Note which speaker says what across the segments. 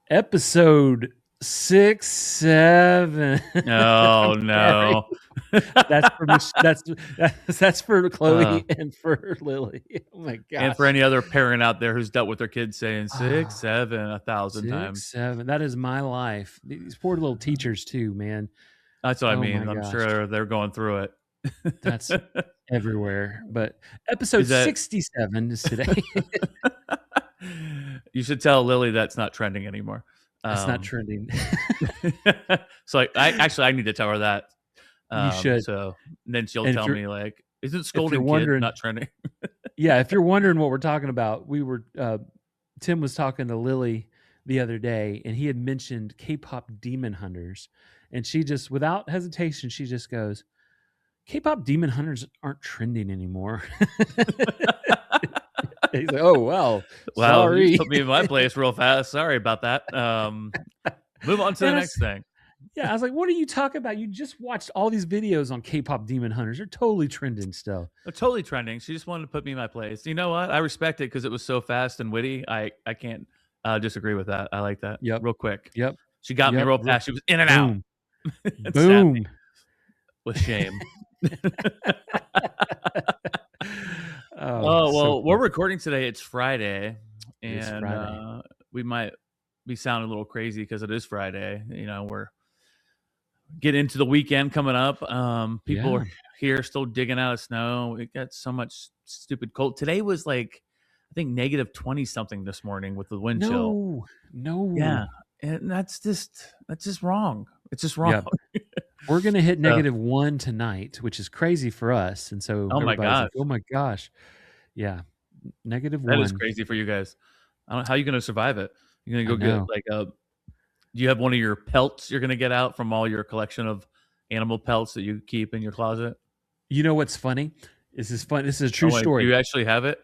Speaker 1: Episode 6, 7.
Speaker 2: Oh
Speaker 1: I'm sorry.
Speaker 2: no.
Speaker 1: That's for that's for
Speaker 2: Uh,
Speaker 1: Chloe and for Lily. Oh my
Speaker 2: and for
Speaker 1: gosh.
Speaker 2: any other parent out there who's dealt with their kids saying 6,
Speaker 1: Ah,
Speaker 2: 7, 1,000
Speaker 1: 6,
Speaker 2: times.
Speaker 1: 7. That is my life. These poor little teachers too, man.
Speaker 2: That's what I
Speaker 1: Oh my
Speaker 2: mean. I'm
Speaker 1: gosh.
Speaker 2: sure they're going through it.
Speaker 1: That's everywhere. But episode
Speaker 2: Is that
Speaker 1: 67 is today.
Speaker 2: you should tell Lily that's not trending anymore.
Speaker 1: It's not trending.
Speaker 2: So I need to tell her that.
Speaker 1: You should.
Speaker 2: So then she'll
Speaker 1: And
Speaker 2: tell me like, isn't
Speaker 1: if you're
Speaker 2: scolding kid
Speaker 1: wondering,
Speaker 2: not trending?
Speaker 1: yeah, if you're wondering what we're talking about, Tim was talking to Lily the other day, and he had mentioned K-pop Demon Hunters, and she just, without hesitation, she just goes, "K-pop Demon Hunters aren't trending anymore." He's like, "Oh well,
Speaker 2: Wow, you
Speaker 1: sorry."
Speaker 2: just put me in my place real fast. Sorry about that. Move on to the
Speaker 1: And
Speaker 2: next thing.
Speaker 1: yeah, I was like, "What are you talking about? You just watched all these videos on K-pop Demon Hunters. They're totally trending still."
Speaker 2: They're totally trending. She just wanted to put me in my place. You know what? I respect it because it was so fast and witty. I can't disagree with that. I like that.
Speaker 1: Yep.
Speaker 2: Real quick.
Speaker 1: Yep.
Speaker 2: She got me
Speaker 1: Yep.
Speaker 2: real fast. She was in and out.
Speaker 1: Boom.
Speaker 2: And stabbed me
Speaker 1: Boom.
Speaker 2: with shame.
Speaker 1: Oh,
Speaker 2: Oh,
Speaker 1: so
Speaker 2: well,
Speaker 1: cool.
Speaker 2: we're recording today. It's Friday,
Speaker 1: It is
Speaker 2: and
Speaker 1: Friday.
Speaker 2: we might be sounding a little crazy because it is Friday. You know, we're getting into the weekend coming up. People
Speaker 1: Yeah.
Speaker 2: are here still digging out of snow. It got so much stupid cold. Today was like, I think negative 20 something this morning with the wind chill.
Speaker 1: No.
Speaker 2: Yeah, and that's just wrong. It's just wrong.
Speaker 1: Yep. We're gonna hit
Speaker 2: So,
Speaker 1: -1 tonight, which is crazy for us, and so
Speaker 2: oh my
Speaker 1: everybody's like,
Speaker 2: gosh,
Speaker 1: "Oh my gosh." Yeah.
Speaker 2: that is
Speaker 1: -1.
Speaker 2: crazy for you guys. I don't, how are you going to survive it? You're going
Speaker 1: I
Speaker 2: to go get
Speaker 1: know.
Speaker 2: like a. Do you have one of your pelts you're going to get out from all your collection of animal pelts that you keep in your closet?
Speaker 1: You know what's funny? This is fun. This is a true
Speaker 2: Oh, wait, do
Speaker 1: story.
Speaker 2: you actually have it?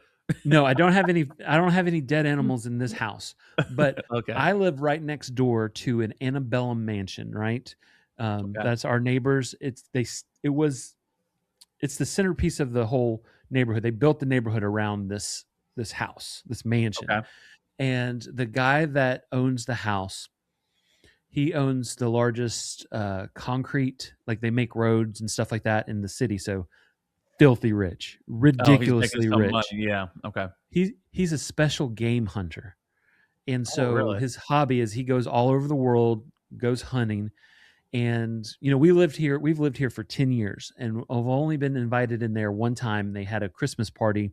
Speaker 1: No, I don't have any dead animals in this house, but
Speaker 2: Okay.
Speaker 1: I live right next door to an antebellum mansion, right?
Speaker 2: Okay.
Speaker 1: That's our neighbors. It's the centerpiece of the whole neighborhood. They built the neighborhood around this house, this mansion.
Speaker 2: Okay.
Speaker 1: And the guy that owns the house, he owns the largest concrete, like they make roads and stuff like that in the city. So filthy rich,
Speaker 2: Oh, he's making
Speaker 1: ridiculously
Speaker 2: some
Speaker 1: rich.
Speaker 2: money. Yeah. Okay.
Speaker 1: He's a special game hunter. And
Speaker 2: Oh,
Speaker 1: so
Speaker 2: really?
Speaker 1: his hobby is he goes all over the world, goes hunting. And we've lived here for 10 years, and I've only been invited in there one time. They had a Christmas party,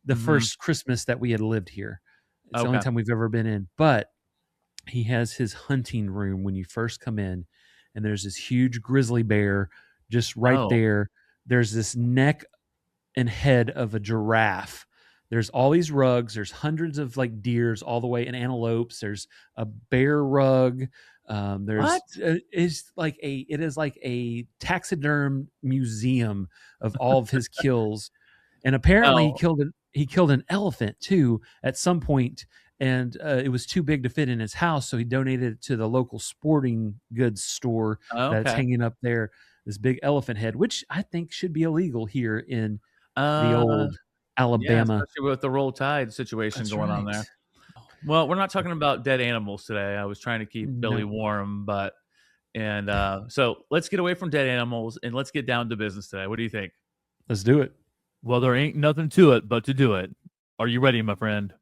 Speaker 1: the
Speaker 2: Mhm.
Speaker 1: first Christmas that we had lived here. It's the only
Speaker 2: Okay.
Speaker 1: time we've ever been in. But he has his hunting room when you first come in, and there's this huge grizzly bear just right
Speaker 2: Oh,
Speaker 1: there. There's this neck and head of a giraffe. There's all these rugs. There's hundreds of like deers all the way, and antelopes. There's a bear rug. There's
Speaker 2: what?
Speaker 1: it is like a taxiderm museum of all of his kills, and apparently
Speaker 2: Oh,
Speaker 1: he killed an elephant too at some point, and it was too big to fit in his house, so he donated it to the local sporting goods store that's
Speaker 2: okay.
Speaker 1: hanging up there. This big elephant head, which I think should be illegal here in the
Speaker 2: Uh,
Speaker 1: old
Speaker 2: yeah,
Speaker 1: Alabama.
Speaker 2: especially with the roll tide situation
Speaker 1: That's
Speaker 2: going on
Speaker 1: right.
Speaker 2: there. Well, we're not talking about dead animals today. I was trying to keep Billy
Speaker 1: No,
Speaker 2: warm, but so let's get away from dead animals and let's get down to business today. What do you think?
Speaker 1: let's do it.
Speaker 2: Well, there ain't nothing to it but to do it. Are you ready, my friend?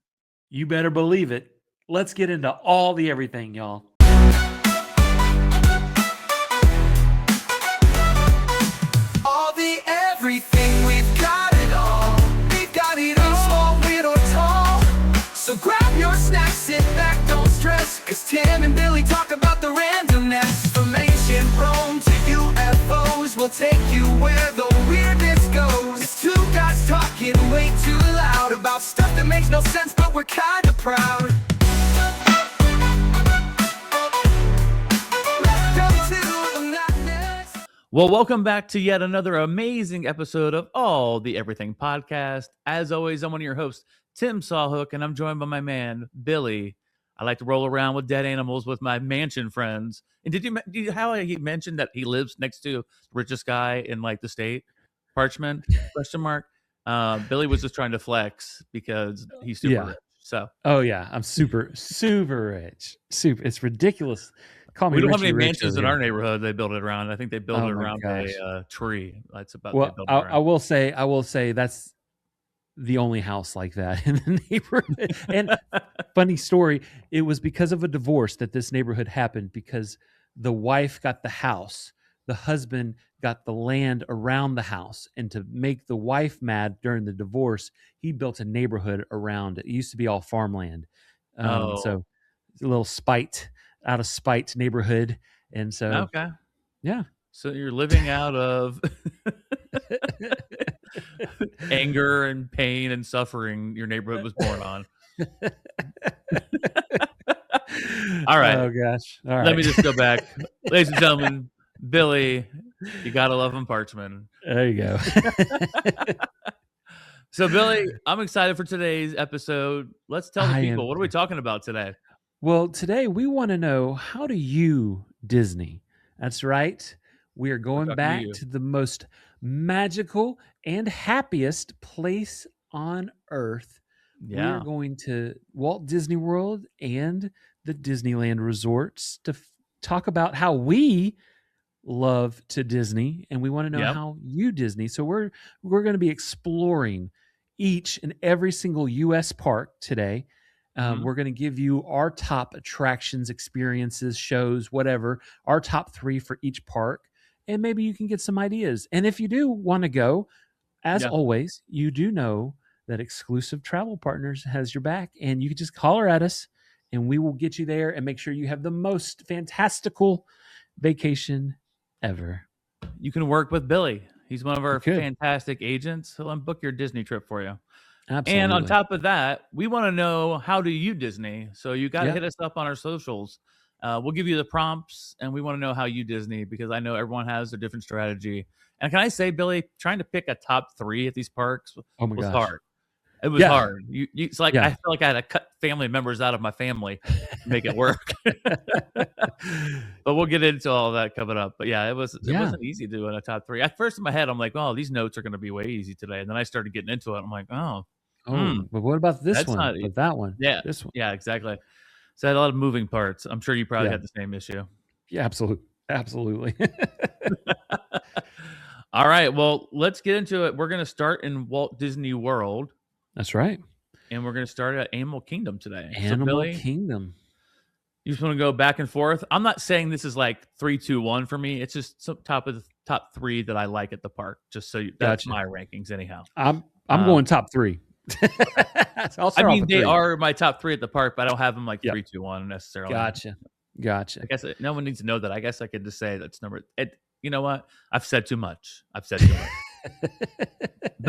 Speaker 1: You better believe it. Let's get into all the everything, y'all.
Speaker 3: All the everything, we've got it all. We've got it all, small, weird, or tall. So grab your snacks, sit back, don't stress. Cause Tim and Billy talk about the randomness. From ancient Rome to UFOs, we'll take you where the weirdness goes. It's two guys talking way too loud about stuff that makes no sense, but we're kinda proud. Welcome to the madness.
Speaker 2: Well, welcome back to yet another amazing episode of All the Everything Podcast. As always, I'm one of your hosts, Tim Sawhook, and I'm joined by my man, Billy. I like to roll around with dead animals with my mansion friends. And how he mentioned that he lives next to the richest guy in like the state? Parchment? Question mark. Billy was just trying to flex because he's super
Speaker 1: Yeah.
Speaker 2: rich. So
Speaker 1: Oh yeah, I'm super rich. Super, it's ridiculous. Call me
Speaker 2: we don't have any
Speaker 1: Richie Rich
Speaker 2: mansions
Speaker 1: over
Speaker 2: in
Speaker 1: here.
Speaker 2: our neighborhood. They build it around. I think they build
Speaker 1: Oh
Speaker 2: it
Speaker 1: my
Speaker 2: around
Speaker 1: gosh.
Speaker 2: a tree. That's about they
Speaker 1: Well,
Speaker 2: build it
Speaker 1: I
Speaker 2: around.
Speaker 1: will say that's the only house like that in the neighborhood. And funny story, it was because of a divorce that this neighborhood happened, because the wife got the house, the husband got the land around the house, and to make the wife mad during the divorce, he built a neighborhood around it. It used to be all farmland.
Speaker 2: Oh,
Speaker 1: So it's a little spite, out of spite neighborhood. And so
Speaker 2: okay.
Speaker 1: yeah.
Speaker 2: So you're living out of anger and pain and suffering your neighborhood was born on. All right.
Speaker 1: Oh gosh. All
Speaker 2: Let
Speaker 1: right.
Speaker 2: me just go back. Ladies and gentlemen, Billy, you gotta love him, Parchman.
Speaker 1: There you go.
Speaker 2: So, Billy, I'm excited for today's episode. Let's tell the
Speaker 1: I
Speaker 2: people,
Speaker 1: am.
Speaker 2: what are we talking about today?
Speaker 1: Well, today we want to know, how do you Disney? That's right. We are
Speaker 2: We're
Speaker 1: going
Speaker 2: talking to
Speaker 1: back
Speaker 2: you.
Speaker 1: to the most magical and happiest place on earth. We are
Speaker 2: Yeah.
Speaker 1: going to Walt Disney World and the Disneyland Resorts to talk about how we love to Disney, and we want to know
Speaker 2: Yep.
Speaker 1: how you Disney. So we're going to be exploring each and every single U.S. park today.
Speaker 2: Mhm.
Speaker 1: We're going to give you our top attractions, experiences, shows, whatever, our top 3 for each park, and maybe you can get some ideas. And if you do want to go, as
Speaker 2: Yeah.
Speaker 1: always, you do know that Exclusive Travel Partners has your back, and you can just holler at us, and we will get you there and make sure you have the most fantastical vacation ever.
Speaker 2: You can work with Billy. He's one of
Speaker 1: You
Speaker 2: our
Speaker 1: could.
Speaker 2: fantastic agents. He'll book your Disney trip for you. And on
Speaker 1: Absolutely.
Speaker 2: top of that, we want to know, how do you Disney? So you got to
Speaker 1: Yeah.
Speaker 2: hit us up on our socials. We'll give you the prompts, and we want to know how you Disney, because I know everyone has a different strategy. And can I say, Billy, trying to pick a top 3 at these parks
Speaker 1: Oh my
Speaker 2: was
Speaker 1: gosh.
Speaker 2: hard. It was
Speaker 1: Yeah.
Speaker 2: hard. It's like
Speaker 1: Yeah.
Speaker 2: I feel like I had to cut family members out of my family to make it work. But we'll get into all that coming up. But yeah, it
Speaker 1: Yeah.
Speaker 2: wasn't easy doing a top 3. At first in my head, I'm like, oh, these notes are going to be way easy today. And then I started getting into it. I'm like, oh,
Speaker 1: But what about this
Speaker 2: that's
Speaker 1: one?
Speaker 2: not
Speaker 1: But that one?
Speaker 2: yeah,
Speaker 1: This one?
Speaker 2: yeah, exactly. So I had a lot of moving parts. I'm sure you probably
Speaker 1: Yeah.
Speaker 2: had the same issue.
Speaker 1: Yeah. Absolutely.
Speaker 2: All right, well, let's get into it. We're going to start in Walt Disney World,
Speaker 1: That's right.
Speaker 2: and we're going to start at Animal Kingdom today. So,
Speaker 1: Animal
Speaker 2: Billy,
Speaker 1: Kingdom.
Speaker 2: you just want to go back and forth? I'm not saying this is like 3, 2, 1 for me. It's just some top of the top 3 that I like at the park. Just so that's
Speaker 1: Gotcha.
Speaker 2: my rankings, anyhow.
Speaker 1: I'm going top 3. So I'll
Speaker 2: I
Speaker 1: start off
Speaker 2: mean,
Speaker 1: with
Speaker 2: they
Speaker 1: 3.
Speaker 2: are my top 3 at the park, but I don't have them like
Speaker 1: Yep.
Speaker 2: 3, 2, 1 necessarily.
Speaker 1: Gotcha.
Speaker 2: I guess no one needs to know that. I guess I could just say that's number. You know what? I've said too much. But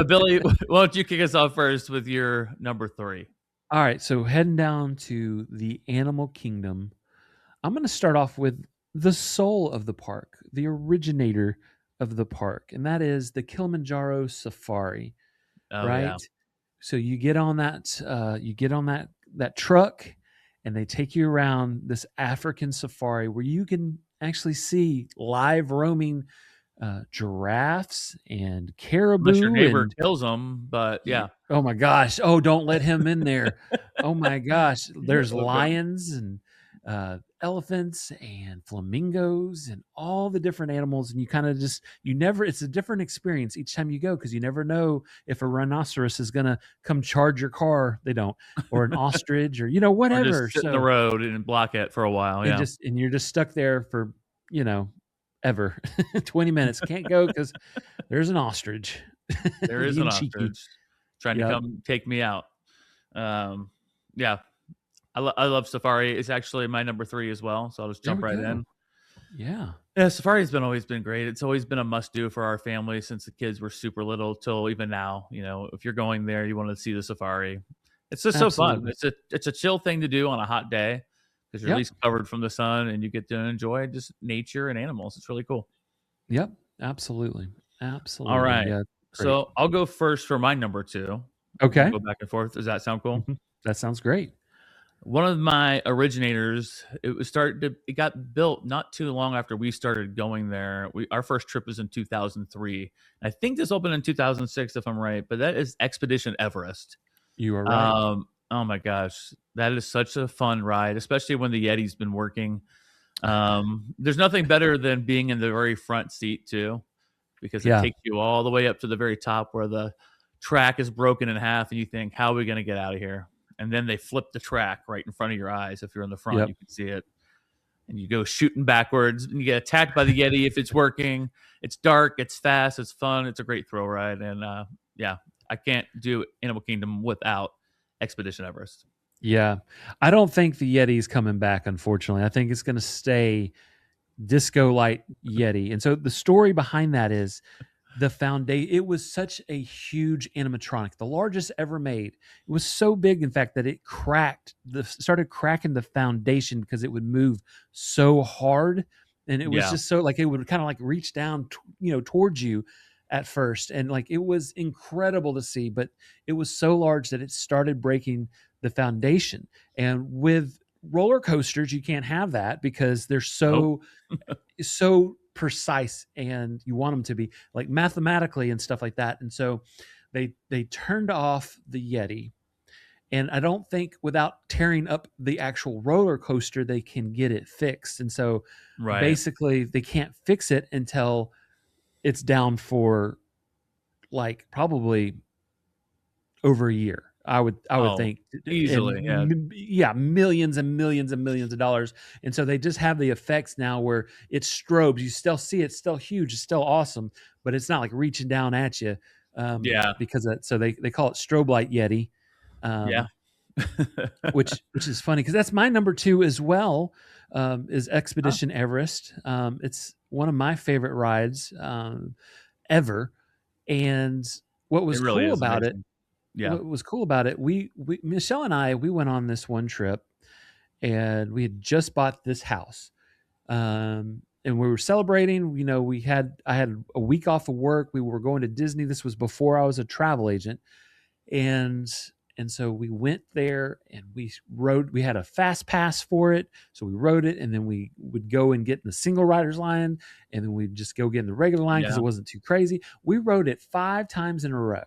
Speaker 2: Billy, why don't you kick us off first with your number 3?
Speaker 1: All right. So heading down to the Animal Kingdom, I'm going to start off with the soul of the park, the originator of the park, and that is the Kilimanjaro Safari.
Speaker 2: Oh
Speaker 1: Right?
Speaker 2: yeah,
Speaker 1: So you get on that truck, and they take you around this African safari where you can actually see live roaming giraffes and
Speaker 2: unless your
Speaker 1: caribou
Speaker 2: neighbor
Speaker 1: and
Speaker 2: kills them. But yeah,
Speaker 1: oh my gosh, oh, don't let him in there. Oh my gosh, there's
Speaker 2: Okay.
Speaker 1: lions and elephants and flamingos and all the different animals, and you kind of it's a different experience each time you go, because you never know if a rhinoceros is going to come charge your car. They don't. Or an ostrich, or
Speaker 2: or
Speaker 1: whatever.
Speaker 2: just sit in the road and block it for a while.
Speaker 1: and
Speaker 2: Yeah,
Speaker 1: you're just stuck there for ever. 20 minutes can't go because there's an ostrich.
Speaker 2: there is an
Speaker 1: Being cheeky.
Speaker 2: ostrich trying
Speaker 1: Yep.
Speaker 2: to come take me out. Yeah, I love Safari. It's actually my number 3 as well. So I'll just jump
Speaker 1: There
Speaker 2: right
Speaker 1: we go.
Speaker 2: in.
Speaker 1: Yeah.
Speaker 2: Yeah, Safari's always been great. It's always been a must do for our family since the kids were super little till even now. If you're going there, you want to see the Safari. It's just so fun.
Speaker 1: Absolutely.
Speaker 2: It's a chill thing to do on a hot day because you're at
Speaker 1: Yep.
Speaker 2: least covered from the sun and you get to enjoy just nature and animals. It's really cool.
Speaker 1: Yep. Absolutely. Absolutely.
Speaker 2: All right.
Speaker 1: Yeah. Great.
Speaker 2: So I'll go first for my number 2.
Speaker 1: Okay.
Speaker 2: We'll go back and forth. Does that sound cool?
Speaker 1: Mhm. That sounds great.
Speaker 2: One of my originators, it got built not too long after we started going there. Our first trip was in 2003. I think this opened in 2006, if I'm right. But that is Expedition Everest.
Speaker 1: You are right.
Speaker 2: Oh my gosh, that is such a fun ride, especially when the Yeti's been working. There's nothing better than being in the very front seat too, because it
Speaker 1: Yeah.
Speaker 2: takes you all the way up to the very top where the track is broken in half, and you think, "How are we going to get out of here?" And then they flip the track right in front of your eyes. If you're in the front,
Speaker 1: Yep.
Speaker 2: you can see it, and you go shooting backwards, and you get attacked by the Yeti if it's working. It's dark, it's fast, it's fun, it's a great thrill ride, and yeah, I can't do Animal Kingdom without Expedition Everest.
Speaker 1: Yeah. I don't think the Yeti's coming back, unfortunately. I think it's going to stay Disco Light Yeti. And so the story behind that is the foundation. It was such a huge animatronic, the largest ever made. It was so big, in fact, that it started cracking the foundation because it would move so hard. And it was
Speaker 2: Yeah.
Speaker 1: just so like it would kind of like reach down, towards you at first. And like it was incredible to see, but it was so large that it started breaking the foundation. And with roller coasters, you can't have that because they're
Speaker 2: Nope.
Speaker 1: so precise, and you want them to be like mathematically and stuff like that. And so they turned off the Yeti, and I don't think without tearing up the actual roller coaster they can get it fixed. And so
Speaker 2: Right.
Speaker 1: basically they can't fix it until it's down for like probably over a year. I would
Speaker 2: Oh,
Speaker 1: think,
Speaker 2: easily. Yeah.
Speaker 1: and yeah, millions and millions and millions of dollars. And so they just have the effects now where it's strobes. You still see it's still huge, it's still awesome, but it's not like reaching down at you.
Speaker 2: Yeah.
Speaker 1: So they call it strobe light Yeti,
Speaker 2: Yeah.
Speaker 1: which is funny because that's my number two as well. Is Expedition Everest. It's one of my favorite rides ever. And what
Speaker 2: It
Speaker 1: was
Speaker 2: really
Speaker 1: cool
Speaker 2: is
Speaker 1: about it
Speaker 2: amazing. Yeah.
Speaker 1: what was cool about it, we Michelle and I, we went on this one trip, and we had just bought this house, and we were celebrating. I had a week off of work. We were going to Disney. This was before I was a travel agent, and so we went there, and we had a fast pass for it, so we rode it, and then we would go and get in the single riders line, and then we'd just go get in the regular line because
Speaker 2: Yeah.
Speaker 1: it wasn't too crazy. We rode it 5 times in a row.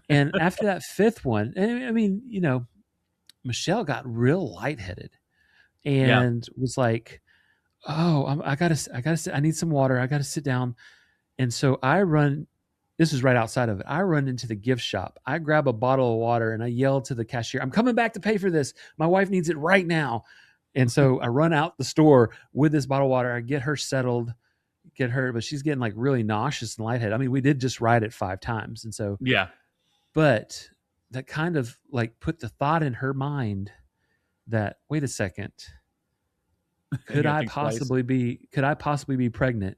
Speaker 1: And after that fifth one, I mean, Michelle got real lightheaded
Speaker 2: Yeah.
Speaker 1: and was like, "Oh, I gotta sit. I need some water. I gotta sit down." And so I run. This is right outside of it. I run into the gift shop. I grab a bottle of water and I yell to the cashier, "I'm coming back to pay for this. My wife needs it right now." And so I run out the store with this bottle of water. I get her settled, but she's getting like really nauseous and lightheaded. I mean, we did just ride it 5 times, and so.
Speaker 2: Yeah.
Speaker 1: But that kind of like put the thought in her mind that, wait a second,
Speaker 2: You
Speaker 1: could
Speaker 2: gotta
Speaker 1: I
Speaker 2: think twice.
Speaker 1: possibly be pregnant?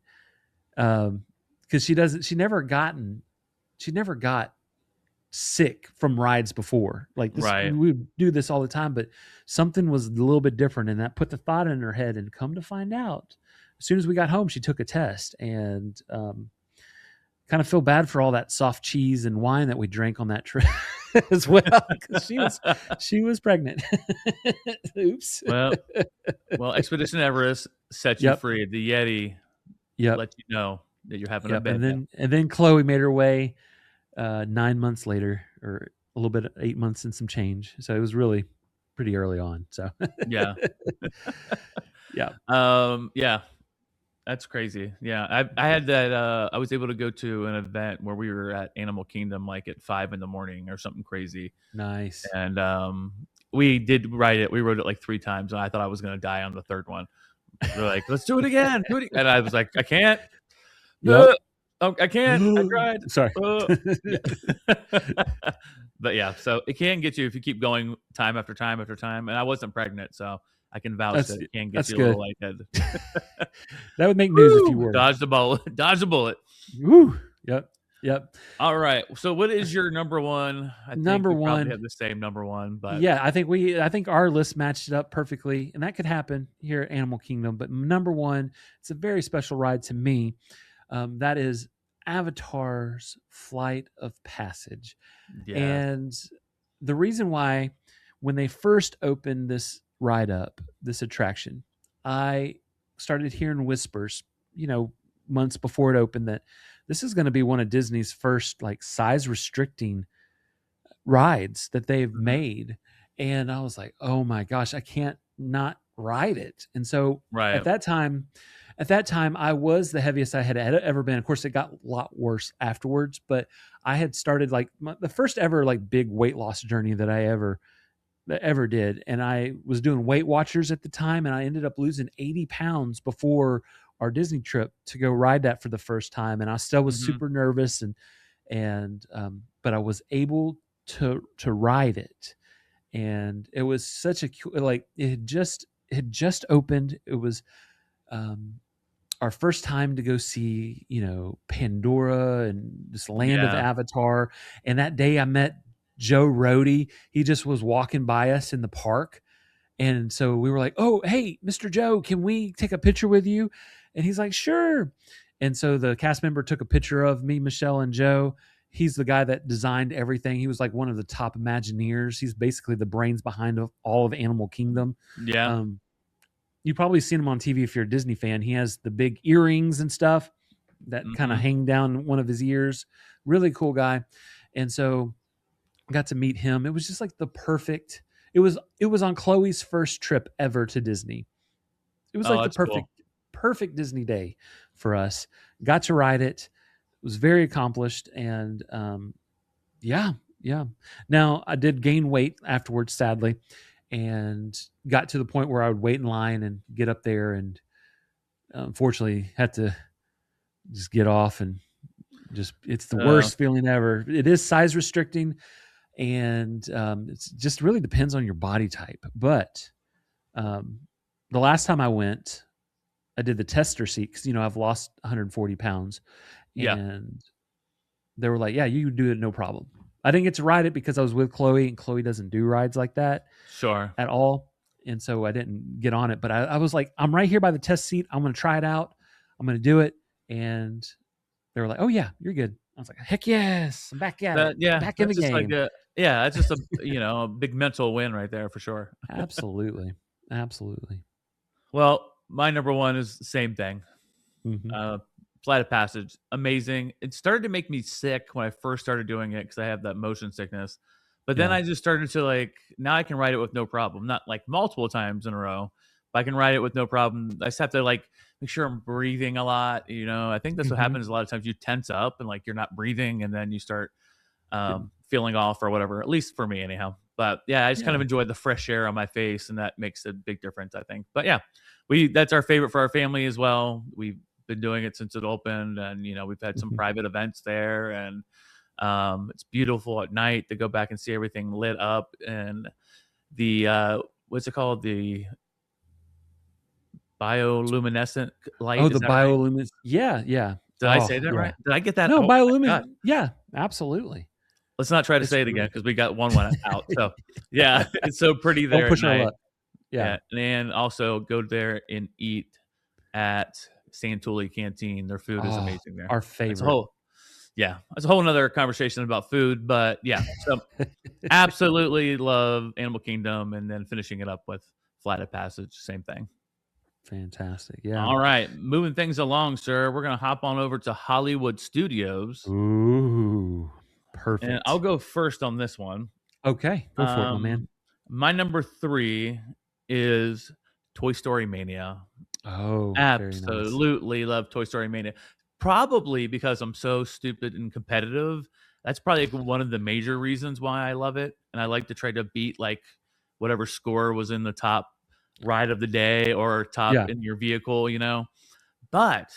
Speaker 1: Because she never got sick from rides before. Like this,
Speaker 2: Right.
Speaker 1: we would do this all the time, but something was a little bit different, and that put the thought in her head. And come to find out, as soon as we got home, she took a test, and kind of feel bad for all that soft cheese and wine that we drank on that trip as well, because she was pregnant. Oops.
Speaker 2: Well, Expedition Everest sets you
Speaker 1: Yep.
Speaker 2: free. The Yeti
Speaker 1: Yep.
Speaker 2: lets you know that you're having a
Speaker 1: Yep.
Speaker 2: baby.
Speaker 1: And then Chloe made her way 9 months later, or a little bit, 8 months and some change. So it was really pretty early on. So
Speaker 2: Yeah.
Speaker 1: yeah.
Speaker 2: Yeah. That's crazy. Yeah. I had that I was able to go to an event where we were at Animal Kingdom like at 5 in the morning or something crazy.
Speaker 1: Nice.
Speaker 2: And we did ride it. We rode it like 3 times, and I thought I was gonna die on the third one. They're like, "Let's do it again. And I was like, "I can't.
Speaker 1: Yep.
Speaker 2: I can't. I tried."
Speaker 1: Sorry.
Speaker 2: Yeah. But yeah, so it can get you if you keep going time after time after time. And I wasn't pregnant, so I can vouch that it can get
Speaker 1: that's
Speaker 2: you a little
Speaker 1: good.
Speaker 2: lightheaded.
Speaker 1: That would make news if you were.
Speaker 2: Dodge the bullet. Dodge the bullet.
Speaker 1: Woo. Yep. Yep.
Speaker 2: All right. So what is your number one? I think
Speaker 1: Number
Speaker 2: we probably
Speaker 1: one.
Speaker 2: have the same number one, but
Speaker 1: Yeah, I think our list matched it up perfectly, and that could happen here at Animal Kingdom. But number one, it's a very special ride to me. That is Avatar's Flight of Passage.
Speaker 2: yeah.
Speaker 1: And the reason why, when they first opened this ride up, this attraction, I started hearing whispers, months before it opened, that this is going to be one of Disney's first like size restricting rides that they've
Speaker 2: Mhm.
Speaker 1: made. And I was like, oh my gosh, I can't not ride it. And so
Speaker 2: Right.
Speaker 1: at that time, I was the heaviest I had ever been. Of course, it got a lot worse afterwards, but I had started like the first ever like big weight loss journey that I ever did. And I was doing Weight Watchers at the time, and I ended up losing 80 pounds before our Disney trip to go ride that for the first time. And I still was
Speaker 2: Mm-hmm.
Speaker 1: super nervous, but I was able to ride it. And it was such a like it had just opened. It was our first time to go see, Pandora and this land of
Speaker 2: Yeah.
Speaker 1: Avatar. And that day I met Joe Rody. He just was walking by us in the park. And so we were like, oh, hey, Mr. Joe, can we take a picture with you? And he's like, sure. And so the cast member took a picture of me, Michelle, and Joe. He's the guy that designed everything. He was like one of the top Imagineers. He's basically the brains behind all of Animal Kingdom.
Speaker 2: Yeah.
Speaker 1: You've probably seen him on TV if you're a Disney fan. He has the big earrings and stuff that kind of hang down one of his ears. Really cool guy. And so I got to meet him. It was just like the perfect. It was on Chloe's first trip ever to Disney. It was like the perfect Disney day for us. Got to ride it. It was very accomplished. And yeah. Now I did gain weight afterwards, sadly, and got to the point where I would wait in line and get up there, and unfortunately had to just get off, and it's the worst feeling ever. It is size restricting, and it's just really depends on your body type. But the last time I went, I did the tester seat because I've lost 140 pounds, and they were like, "Yeah, you do it, no problem." I didn't get to ride it because I was with Chloe, and Chloe doesn't do rides like that at all, and so I didn't get on it. But I was like, "I'm right here by the test seat. I'm going to try it out. I'm going to do it." And they were like, "Oh yeah, you're good." I was like, "Heck yes, I'm back at it.
Speaker 2: Yeah,
Speaker 1: Back in the game."
Speaker 2: It's just a a big mental win right there for sure.
Speaker 1: Absolutely.
Speaker 2: Well, my number one is the same thing.
Speaker 1: Mhm.
Speaker 2: Flight of Passage, amazing. It started to make me sick when I first started doing it because I have that motion sickness. But then
Speaker 1: Yeah.
Speaker 2: I just started to now I can ride it with no problem. Not like multiple times in a row, but I can ride it with no problem. I just have to make sure I'm breathing a lot. I think that's what
Speaker 1: Mhm.
Speaker 2: happens a lot of times. You tense up and you're not breathing, and then you start feeling off or whatever, at least for me anyhow. But yeah, I just kind of enjoy the fresh air on my face, and that makes a big difference, I think. But yeah, that's our favorite for our family as well. We've been doing it since it opened, and we've had some
Speaker 1: Mhm.
Speaker 2: private events there, and it's beautiful at night to go back and see everything lit up, and the what's it called, the bioluminescent light,
Speaker 1: Oh,
Speaker 2: is
Speaker 1: the
Speaker 2: that right?
Speaker 1: bioluminescence. Yeah.
Speaker 2: Did I say that
Speaker 1: Yeah.
Speaker 2: right? Did I get that?
Speaker 1: No,
Speaker 2: Oh my god,
Speaker 1: bioluminescence. Yeah, absolutely.
Speaker 2: let's not try to
Speaker 1: It's
Speaker 2: say it again
Speaker 1: really
Speaker 2: because we got one went out. So yeah, it's so pretty
Speaker 1: don't
Speaker 2: there at
Speaker 1: push our
Speaker 2: night.
Speaker 1: luck. Yeah.
Speaker 2: Yeah, and also go there and eat at Santulli Canteen. Their food is
Speaker 1: Oh,
Speaker 2: amazing there.
Speaker 1: our
Speaker 2: That's a
Speaker 1: favorite.
Speaker 2: whole that's a whole nother conversation about food, but yeah. So absolutely love Animal Kingdom, and then finishing it up with Flight of Passage, same thing.
Speaker 1: Fantastic. Yeah.
Speaker 2: All right, moving things along, sir. We're gonna hop on over to Hollywood Studios,
Speaker 1: Ooh,
Speaker 2: and I'll
Speaker 1: perfect.
Speaker 2: go first on this one.
Speaker 1: Okay, go for it, my man.
Speaker 2: My number 3 is Toy Story Mania.
Speaker 1: Oh, very nice.
Speaker 2: Absolutely love Toy Story Mania. Probably because I'm so stupid and competitive. That's probably one of the major reasons why I love it. And I like to try to beat whatever score was in the top ride of the day or top
Speaker 1: Yeah,
Speaker 2: in your vehicle. But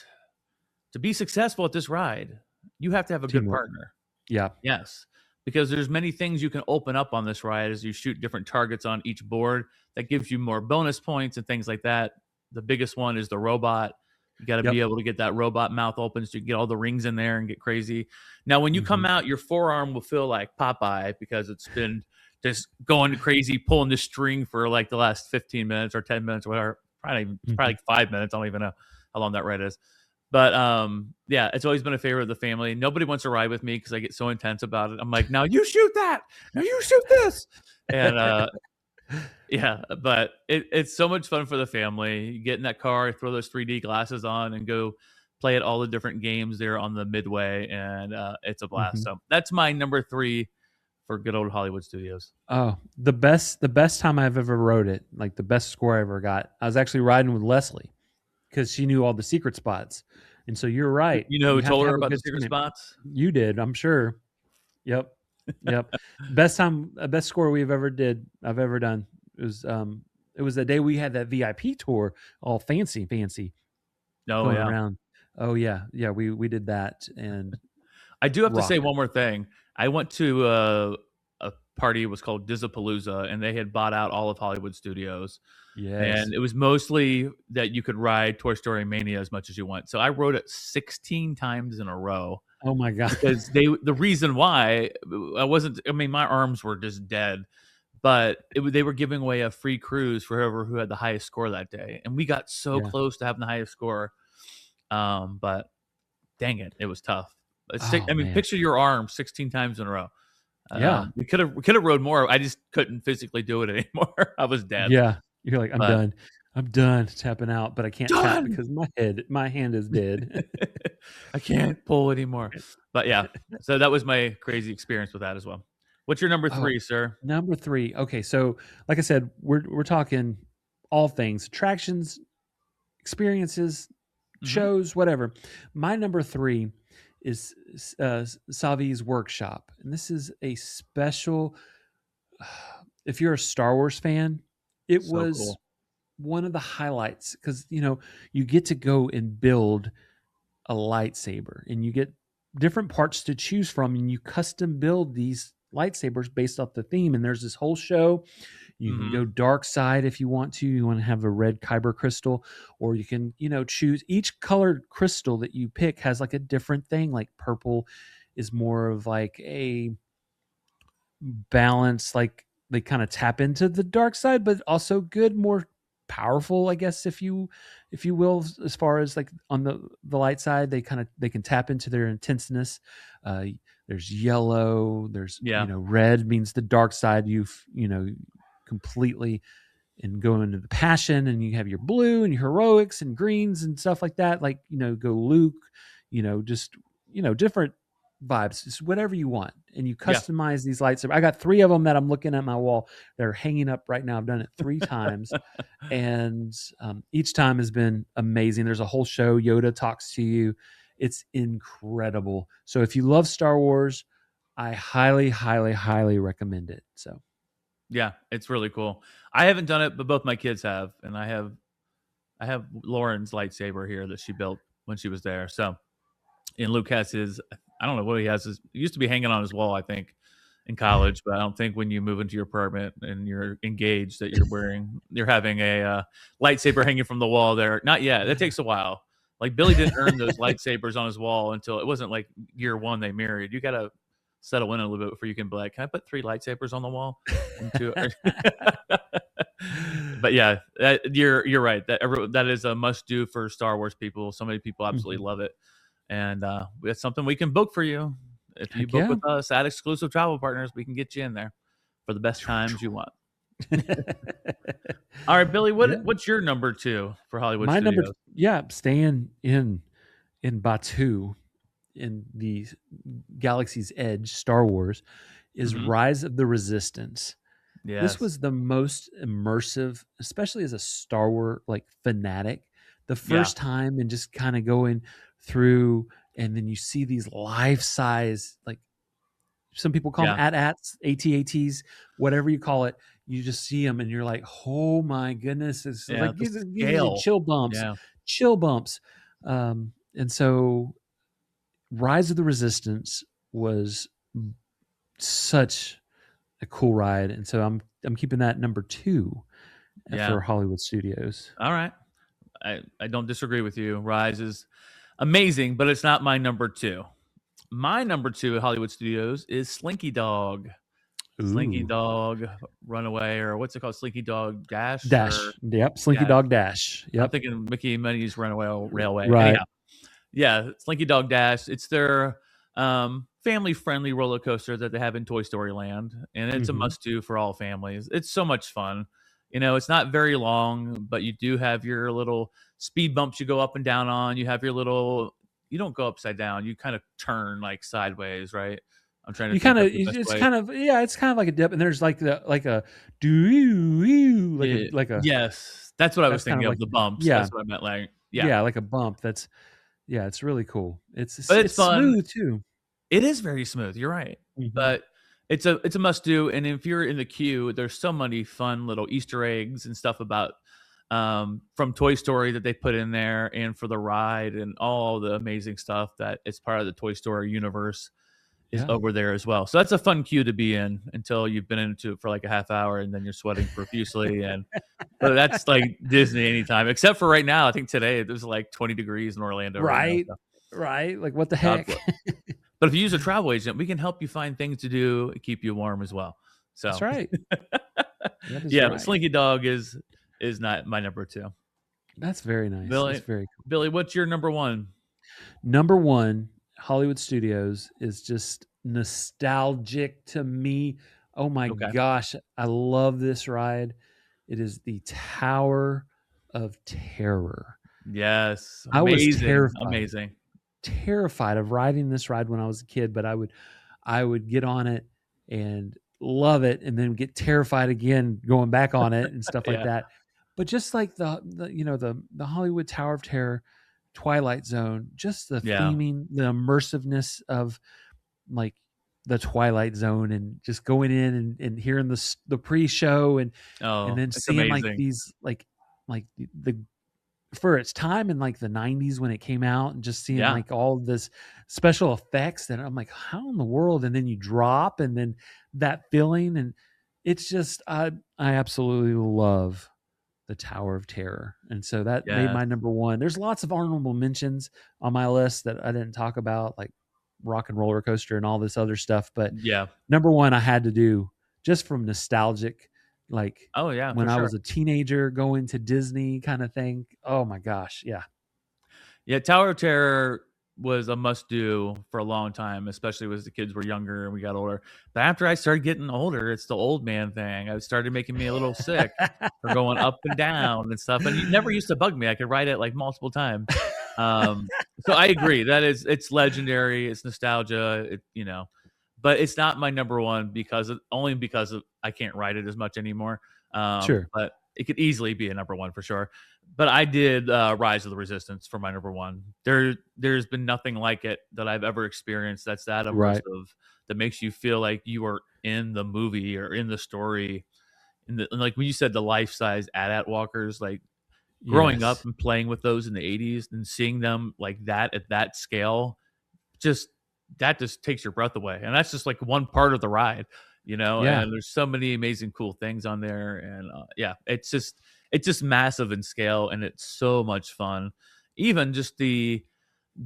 Speaker 2: to be successful at this ride, you have to have a good
Speaker 1: teamwork.
Speaker 2: partner.
Speaker 1: Yeah.
Speaker 2: Yes, because there's many things you can open up on this ride as you shoot different targets on each board that gives you more bonus points and things like that. The biggest one is the robot. You got to be
Speaker 1: Yep.
Speaker 2: able to get that robot mouth open so you can get all the rings in there and get crazy. Now, when you come
Speaker 1: Mhm.
Speaker 2: out, your forearm will feel like Popeye because it's been just going crazy, pulling the string for the last 15 minutes or 10 minutes or whatever. Probably
Speaker 1: Mhm.
Speaker 2: 5 minutes. I don't even know how long that ride is. But yeah, it's always been a favorite of the family. Nobody wants to ride with me because I get so intense about it. I'm like, now you shoot that, now you shoot this, and yeah. But it's so much fun for the family. You get in that car, throw those 3D glasses on, and go play at all the different games there on the midway, and it's a blast.
Speaker 1: Mhm.
Speaker 2: So that's my number 3 for good old Hollywood Studios.
Speaker 1: Oh, the best time I've ever rode it, like the best score I ever got. I was actually riding with Leslie because she knew all the secret spots. And so you're right.
Speaker 2: You know
Speaker 1: You
Speaker 2: who
Speaker 1: have to
Speaker 2: told her
Speaker 1: have a
Speaker 2: about the
Speaker 1: good
Speaker 2: secret
Speaker 1: teammate.
Speaker 2: spots?
Speaker 1: You did, I'm sure. Yep. Yep. Best score I've ever done. It was the day we had that VIP tour, all fancy
Speaker 2: Oh
Speaker 1: going
Speaker 2: yeah.
Speaker 1: around. Oh yeah. Yeah, we did that and
Speaker 2: I do have to say
Speaker 1: rocked it.
Speaker 2: one more thing. I went to a party. It was called Dizzapalooza, and they had bought out all of Hollywood Studios.
Speaker 1: Yes.
Speaker 2: And it was mostly that you could ride Toy Story Mania as much as you want. So I rode it 16 times in a row
Speaker 1: Oh my god.
Speaker 2: because the reason why my arms were just dead, but they were giving away a free cruise for whoever who had the highest score that day. And we got so
Speaker 1: Yeah.
Speaker 2: close to having the highest score. But dang it, it was tough.
Speaker 1: Oh, man.
Speaker 2: Picture your arm 16 times in a row.
Speaker 1: Yeah.
Speaker 2: We could have rode more. I just couldn't physically do it anymore. I was dead.
Speaker 1: Yeah. You're like, I'm
Speaker 2: But-
Speaker 1: done. I'm done tapping out, but I can't tap
Speaker 2: Done!
Speaker 1: because my hand is dead.
Speaker 2: I can't pull anymore. But yeah, so that was my crazy experience with that as well. What's your number 3, sir?
Speaker 1: Number 3. Okay, so like I said, we're talking all things, attractions, experiences, shows, whatever. My number 3 is Savi's Workshop, and this is a special. If you're a Star Wars fan, it
Speaker 2: So
Speaker 1: was
Speaker 2: cool.
Speaker 1: one of the highlights because you get to go and build a lightsaber, and you get different parts to choose from, and you custom build these lightsabers based off the theme. And there's this whole show. You can go dark side if you want to. You want to have a red kyber crystal, or you can, choose each colored crystal that you pick has like a different thing. Like purple is more of like a balance, like they kind of tap into the dark side, but also good, more powerful, I guess, if you will, as far as like on the light side, they can tap into their intenseness. There's yellow, there's red means the dark side, you've completely, and go into the passion, and you have your blue and your heroics and greens and stuff like that, like go Luke, just different vibes, just whatever you want, and you customize these lightsabers. I got 3 of them that I'm looking at my wall. They're hanging up right now. I've done it 3 times, and each time has been amazing. There's a whole show. Yoda talks to you. It's incredible. So if you love Star Wars, I highly, highly, highly recommend it. So
Speaker 2: yeah, it's really cool. I haven't done it, but both my kids have, and I have Lauren's lightsaber here that she built when she was there. So, and Luke has his. I don't know what he has. It used to be hanging on his wall, I think, in college, but I don't think when you move into your apartment and you're engaged that you're having a lightsaber hanging from the wall there. Not yet. That takes a while. Like Billy didn't earn those lightsabers on his wall until it wasn't like year 1 they married. You got to settle in a little bit before you can be like, can I put 3 lightsabers on the wall? But yeah, you're right. That is a must do for Star Wars people. So many people absolutely love it. And it's something we can book for you. If you book with us at Exclusive Travel Partners, we can get you in there for the best times you want. All right, Billy, what's your number 2 for Hollywood
Speaker 1: my
Speaker 2: Studios?
Speaker 1: staying in Batuu in the Galaxy's Edge, Star Wars, is Rise of the Resistance.
Speaker 2: Yes.
Speaker 1: This was the most immersive, especially as a Star Wars like fanatic, the first time, and just kind of going through, and then you see these life-size, like some people call them AT-ATs, whatever you call it. You just see them, and you're like, "Oh my goodness!" It's like gives you chill bumps. And so, Rise of the Resistance was such a cool ride, and so I'm keeping that number 2 for Hollywood Studios.
Speaker 2: All right, I don't disagree with you. Rise is amazing, but it's not my number 2. My number 2 at Hollywood Studios is Slinky Dog. Slinky Dog Runaway, or what's it called? Slinky Dog Dash?
Speaker 1: Yep. Slinky Dog Dash. Yep.
Speaker 2: I'm thinking Mickey and Minnie's Runaway Railway.
Speaker 1: Right.
Speaker 2: Anyhow, yeah, Slinky Dog Dash. It's their family-friendly roller coaster that they have in Toy Story Land, and it's a must-do for all families. It's so much fun. It's not very long, but you do have your little speed bumps you go up and down on. You have your little, you don't go upside down. You kind of turn like sideways, right? I'm trying to
Speaker 1: You
Speaker 2: think
Speaker 1: kind
Speaker 2: of
Speaker 1: of,
Speaker 2: the best
Speaker 1: it's
Speaker 2: way.
Speaker 1: kind of, yeah, it's kind of like a dip, and there's like a do
Speaker 2: Yeah,
Speaker 1: like a
Speaker 2: yes, that's what I was
Speaker 1: that's kind
Speaker 2: thinking
Speaker 1: of
Speaker 2: of,
Speaker 1: like
Speaker 2: the bumps.
Speaker 1: yeah,
Speaker 2: That's what I meant, like, yeah.
Speaker 1: yeah, like a bump. That's yeah, it's really cool.
Speaker 2: But it's
Speaker 1: It's
Speaker 2: fun.
Speaker 1: smooth too.
Speaker 2: It is very smooth, you're right.
Speaker 1: Hmm.
Speaker 2: But it's a must do, and if you're in the queue, there's so many fun little Easter eggs and stuff about, from Toy Story that they put in there, and for the ride, and all the amazing stuff that is part of the Toy Story universe is
Speaker 1: Yeah.
Speaker 2: over there as well. So that's a fun queue to be in until you've been into it for like a half hour, and then you're sweating profusely, and but that's like Disney anytime, except for right now. I think today there's like 20 degrees in Orlando right now,
Speaker 1: Right.
Speaker 2: so
Speaker 1: Right. Like what the
Speaker 2: God
Speaker 1: heck?
Speaker 2: bless. But if you use a travel agent, we can help you find things to do and keep you warm as well.
Speaker 1: That's
Speaker 2: So
Speaker 1: right. That is
Speaker 2: yeah, but
Speaker 1: right.
Speaker 2: Slinky Dog is not my number two.
Speaker 1: That's very nice. That's
Speaker 2: Billy,
Speaker 1: very cool.
Speaker 2: Billy, what's your number one?
Speaker 1: Number one, Hollywood Studios is just nostalgic to me. Oh my
Speaker 2: Okay.
Speaker 1: gosh, I love this ride. It is the Tower of Terror.
Speaker 2: Yes.
Speaker 1: I was
Speaker 2: Amazing. Amazing.
Speaker 1: terrified of riding this ride when I was a kid, but I would get on it and love it, and then get terrified again going back on it and stuff like
Speaker 2: Yeah.
Speaker 1: that. But just like the Hollywood Tower of Terror, Twilight Zone, just the
Speaker 2: Yeah.
Speaker 1: theming, the immersiveness of like the Twilight Zone, and just going in and hearing the pre-show, and
Speaker 2: Oh,
Speaker 1: then
Speaker 2: it's
Speaker 1: seeing like
Speaker 2: amazing.
Speaker 1: these like the for its time in like the 90s when it came out, and just seeing
Speaker 2: Yeah.
Speaker 1: like all this special effects that I'm like, how in the world? And then you drop, and then that feeling, and it's just I absolutely love the Tower of Terror. And so that made
Speaker 2: Yes.
Speaker 1: my number one. There's lots of honorable mentions on my list that I didn't talk about, like Rock and Roller Coaster and all this other stuff, but
Speaker 2: Yeah.
Speaker 1: number one I had to do, just from nostalgic, like
Speaker 2: Oh yeah,
Speaker 1: when
Speaker 2: for
Speaker 1: I
Speaker 2: sure.
Speaker 1: was a teenager going to Disney kind of thing. Oh my gosh, yeah.
Speaker 2: Yeah, Tower of Terror was a must do for a long time, especially as the kids were younger and we got older. But after I started getting older, it's the old man thing. It started making me a little sick for going up and down and stuff. And it never used to bug me. I could ride it like multiple times. Um, so I agree. It's legendary. It's nostalgia. But it's not my number one only because of I can't ride it as much anymore.
Speaker 1: Sure.
Speaker 2: But it could easily be a number one for sure. But I did Rise of the Resistance for my number one. There's been nothing like it that I've ever experienced. That's that
Speaker 1: Right.
Speaker 2: immersive, that makes you feel like you are in the movie or in the story. And like when you said the life size AT-AT walkers, like growing up
Speaker 1: Yes.
Speaker 2: and playing with those in the 80s and seeing them like that at that scale, just that just takes your breath away. And that's just like one part of the ride,
Speaker 1: Yeah.
Speaker 2: and there's so many amazing cool things on there. And yeah, it's just massive in scale, and it's so much fun. Even just the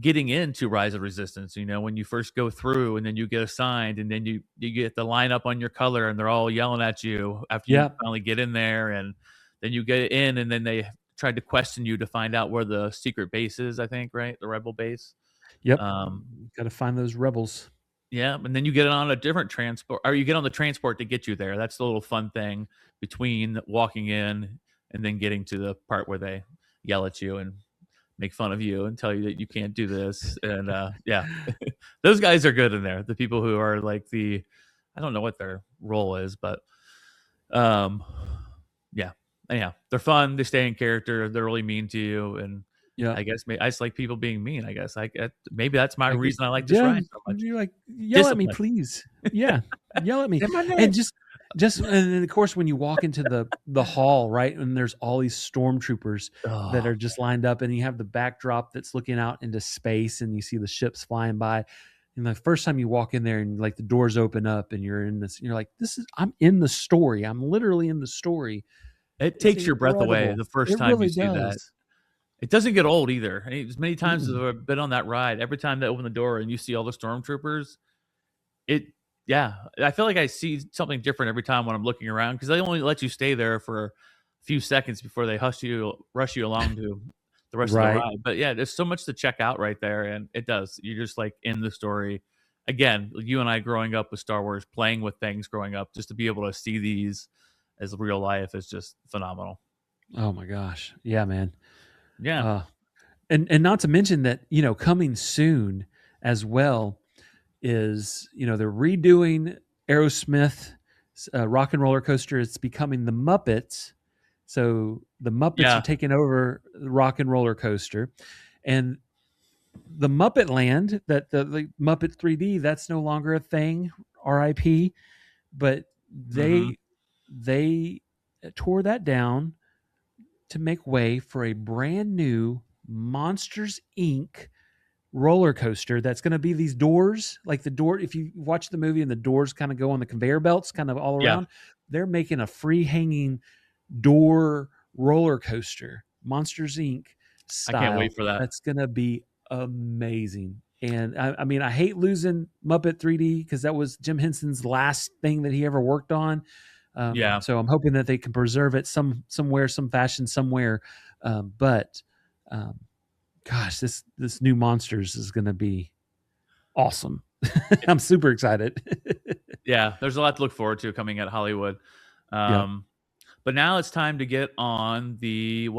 Speaker 2: getting into Rise of Resistance, when you first go through and then you get assigned, and then you get the line up on your color, and they're all yelling at you after you
Speaker 1: Yeah.
Speaker 2: finally get in there, and then you get in, and then they tried to question you to find out where the secret base is, I think, right? The rebel base.
Speaker 1: Yep.
Speaker 2: Um,
Speaker 1: Got to find those rebels.
Speaker 2: yeah, and then you get on a different transport, or you get on the transport to get you there. That's the little fun thing between walking in and then getting to the part where they yell at you and make fun of you and tell you that you can't do this. And yeah, those guys are good in there. The people who are like I don't know what their role is, but um, yeah, anyhow, they're fun. They stay in character. They're really mean to you, and
Speaker 1: Yeah.
Speaker 2: I guess I just like people being mean. I guess maybe that's my
Speaker 1: I get,
Speaker 2: reason I like this
Speaker 1: yeah.
Speaker 2: ride so much.
Speaker 1: You're like, yell at me,
Speaker 2: Discipline.
Speaker 1: please. Yeah. Yell at me.
Speaker 2: Say my
Speaker 1: And
Speaker 2: name.
Speaker 1: and then of course when you walk into the hall, right, and there's all these stormtroopers that
Speaker 2: Oh,
Speaker 1: are just lined up, and you have the backdrop that's looking out into space, and you see the ships flying by. And the first time you walk in there, and like the doors open up, and you're like, I'm in the story. I'm literally in the story.
Speaker 2: it
Speaker 1: It's
Speaker 2: takes your breath away
Speaker 1: incredible.
Speaker 2: the first
Speaker 1: It
Speaker 2: time you
Speaker 1: really
Speaker 2: see that.
Speaker 1: does.
Speaker 2: It doesn't get old either. As many times as
Speaker 1: Mm-mm.
Speaker 2: I've been on that ride, every time they open the door and you see all the stormtroopers, it yeah, I feel like I see something different every time when I'm looking around, because they only let you stay there for a few seconds before they rush you along to the rest of the
Speaker 1: Right.
Speaker 2: ride. But yeah, there's so much to check out right there, and it does. You're just like in the story. Again, you and I growing up with Star Wars, playing with things growing up, just to be able to see these as real life is just phenomenal.
Speaker 1: Oh my gosh. Yeah, man.
Speaker 2: Yeah.
Speaker 1: Uh, and not to mention that, coming soon as well, is, they're redoing Aerosmith Rock and Roller Coaster. It's becoming the Muppets. So the Muppets are taking over the Rock and Roller Coaster, and the Muppet Land, that the Muppet 3D, that's no longer a thing. RIP. But they tore that down to make way for a brand new Monsters Inc. roller coaster that's going to be these doors, like the door. If you watch the movie and the doors kind of go on the conveyor belts, kind of all around, they're making a free hanging door roller coaster, Monsters Inc. style.
Speaker 2: I can't wait for that.
Speaker 1: That's going to be amazing. And I mean, I hate losing Muppet 3D because that was Jim Henson's last thing that he ever worked on. So I'm hoping that they can preserve it somewhere, some fashion, somewhere. But gosh, this new Monsters is going to be awesome. I'm super excited.
Speaker 2: Yeah, there's a lot to look forward to coming at Hollywood. But now it's time to get on the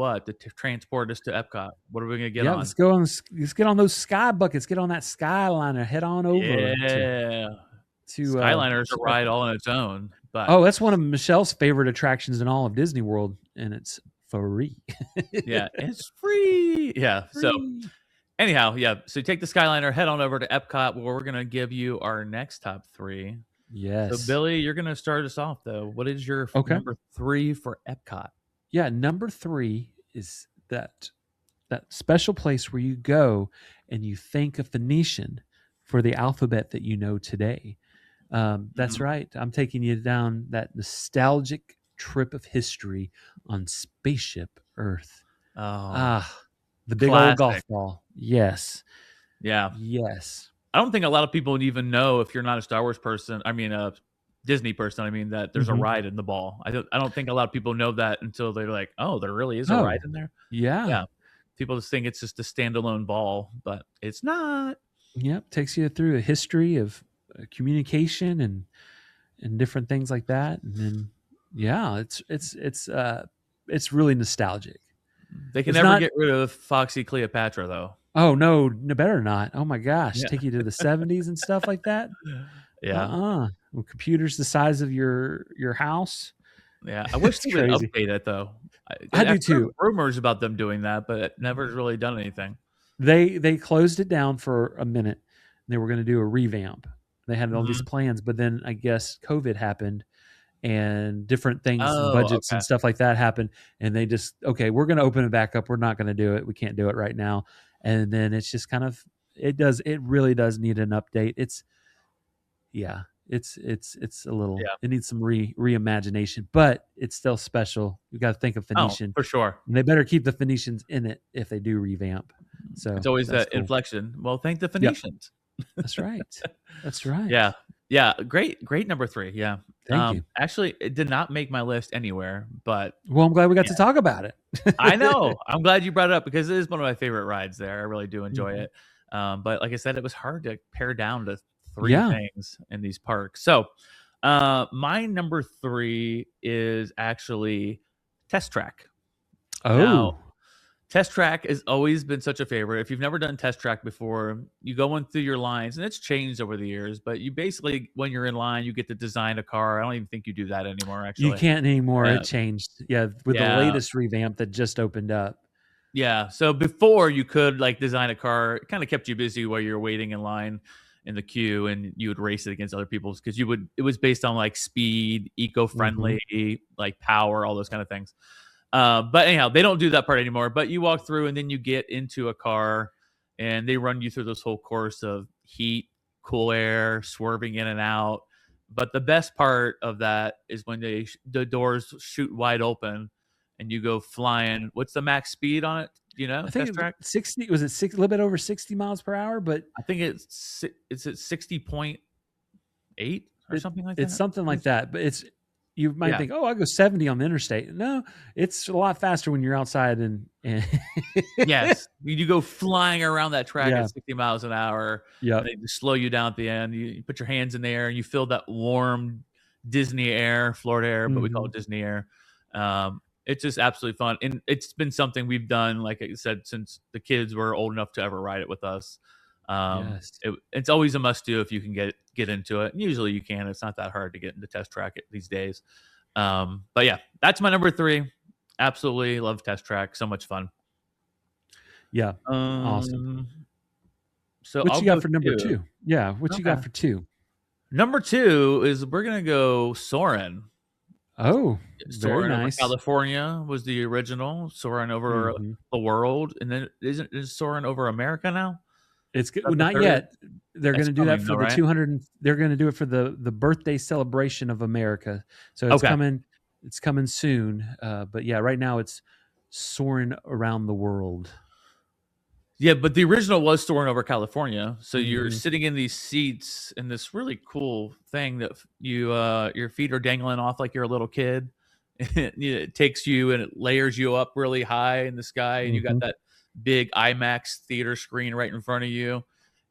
Speaker 2: transport us to Epcot. What are we going to get on?
Speaker 1: Let's get on those sky buckets. Get on that Skyliner. Head on over.
Speaker 2: Skyliner's a ride all on its own. But
Speaker 1: that's one of Michelle's favorite attractions in all of Disney World, and it's free.
Speaker 2: It's free. Yeah. Free. So anyhow, so you take the Skyliner, head on over to Epcot, where we're going to give you our next top 3.
Speaker 1: Yes.
Speaker 2: So Billy, you're going to start us off though. What is your number 3 for Epcot?
Speaker 1: Yeah, number 3 is that special place where you go and you thank a Phoenician for the alphabet that you know today. That's right. I'm taking you down that nostalgic trip of history on Spaceship Earth. The big old golf ball. Yes.
Speaker 2: Yeah.
Speaker 1: Yes.
Speaker 2: I don't think a lot of people even know, if you're not a Star Wars person, a Disney person, that there's a ride in the ball. I don't think a lot of people know that until they're like, oh, there really is a ride in there.
Speaker 1: Yeah.
Speaker 2: People just think it's just a standalone ball, but it's not.
Speaker 1: Yep. Takes you through a history of communication and different things like that. And then, it's really nostalgic.
Speaker 2: They can never get rid of Foxy Cleopatra though.
Speaker 1: Oh no, better not. Oh my gosh. Take you to the 70s and stuff like that.
Speaker 2: Yeah.
Speaker 1: With computers the size of your house.
Speaker 2: Yeah. I wish they would update it though.
Speaker 1: I do too.
Speaker 2: Rumors about them doing that, but it never really done anything.
Speaker 1: They closed it down for a minute. They were going to do a revamp. They had all these plans, but then I guess COVID happened and different things, budgets and stuff like that happened. And they just, we're going to open it back up. We're not going to do it. We can't do it right now. And then it's just kind of, it really does need an update. It's a little, it needs some reimagination, but it's still special. You got to think of Phoenician
Speaker 2: for sure.
Speaker 1: And they better keep the Phoenicians in it if they do revamp. So
Speaker 2: it's always that inflection. Well, thank the Phoenicians.
Speaker 1: Yep. That's right. That's right.
Speaker 2: Yeah. Great number 3. Yeah.
Speaker 1: Thank you.
Speaker 2: Actually, it did not make my list anywhere, but
Speaker 1: I'm glad we got to talk about it.
Speaker 2: I know. I'm glad you brought it up because it is one of my favorite rides there. I really do enjoy it. But like I said, it was hard to pare down to 3 things in these parks. So my number 3 is actually Test Track. Now, Test Track has always been such a favorite. If you've never done Test Track before, you go in through your lines, and it's changed over the years, but you basically, when you're in line, you get to design a car. I don't even think you do that anymore, actually.
Speaker 1: You can't anymore. It changed. Yeah, with the latest revamp that just opened up.
Speaker 2: Yeah, so before you could design a car. It kind of kept you busy while you're waiting in line in the queue, and you would race it against other people's because it was based on speed, eco-friendly, power, all those kind of things. But anyhow, they don't do that part anymore. But you walk through and then you get into a car and they run you through this whole course of heat, cool air, swerving in and out. But the best part of that is when the doors shoot wide open and you go flying. What's the max speed on it? You know,
Speaker 1: I think
Speaker 2: Test Track?
Speaker 1: 60. Was it a little bit over 60 miles per hour? But
Speaker 2: I think it's at 60.8 or something like that.
Speaker 1: It's something like that. But you might think, I go 70 on the interstate. No, it's a lot faster when you're outside and
Speaker 2: yes, you go flying around that track at 60 miles an hour.
Speaker 1: Yeah,
Speaker 2: they just slow you down at the end. You put your hands in the air and you feel that warm Disney air, Florida air, but we call it Disney air. It's just absolutely fun, and it's been something we've done, like I said, since the kids were old enough to ever ride it with us.
Speaker 1: Yes.
Speaker 2: It's always a must do if you can get into it. And usually you can. It's not that hard to get into Test Track these days. But yeah, that's my number 3. Absolutely love Test Track. So much fun.
Speaker 1: Yeah. Awesome.
Speaker 2: So
Speaker 1: What
Speaker 2: I'll
Speaker 1: you got
Speaker 2: go
Speaker 1: for number
Speaker 2: 2.
Speaker 1: 2? Yeah. What you got for 2?
Speaker 2: Number 2 is we're gonna go Soarin'.
Speaker 1: Oh, very
Speaker 2: Soarin' over
Speaker 1: nice.
Speaker 2: California was the original. Soarin' over the world, and then is Soarin' over America now?
Speaker 1: It's
Speaker 2: Is that the
Speaker 1: not
Speaker 2: third?
Speaker 1: yet. They're going
Speaker 2: It's
Speaker 1: to do that
Speaker 2: coming
Speaker 1: for
Speaker 2: though,
Speaker 1: the
Speaker 2: right?
Speaker 1: 200. They're going to do it for the birthday celebration of America. So it's
Speaker 2: Okay.
Speaker 1: coming. It's coming soon. But yeah, right now it's soaring around the world.
Speaker 2: Yeah, but the original was Soarin' over California. So you're
Speaker 1: Mhm.
Speaker 2: sitting in these seats in this really cool thing that you your feet are dangling off like you're a little kid. It takes you and it layers you up really high in the sky, and you got
Speaker 1: Mhm.
Speaker 2: that big IMAX theater screen right in front of you.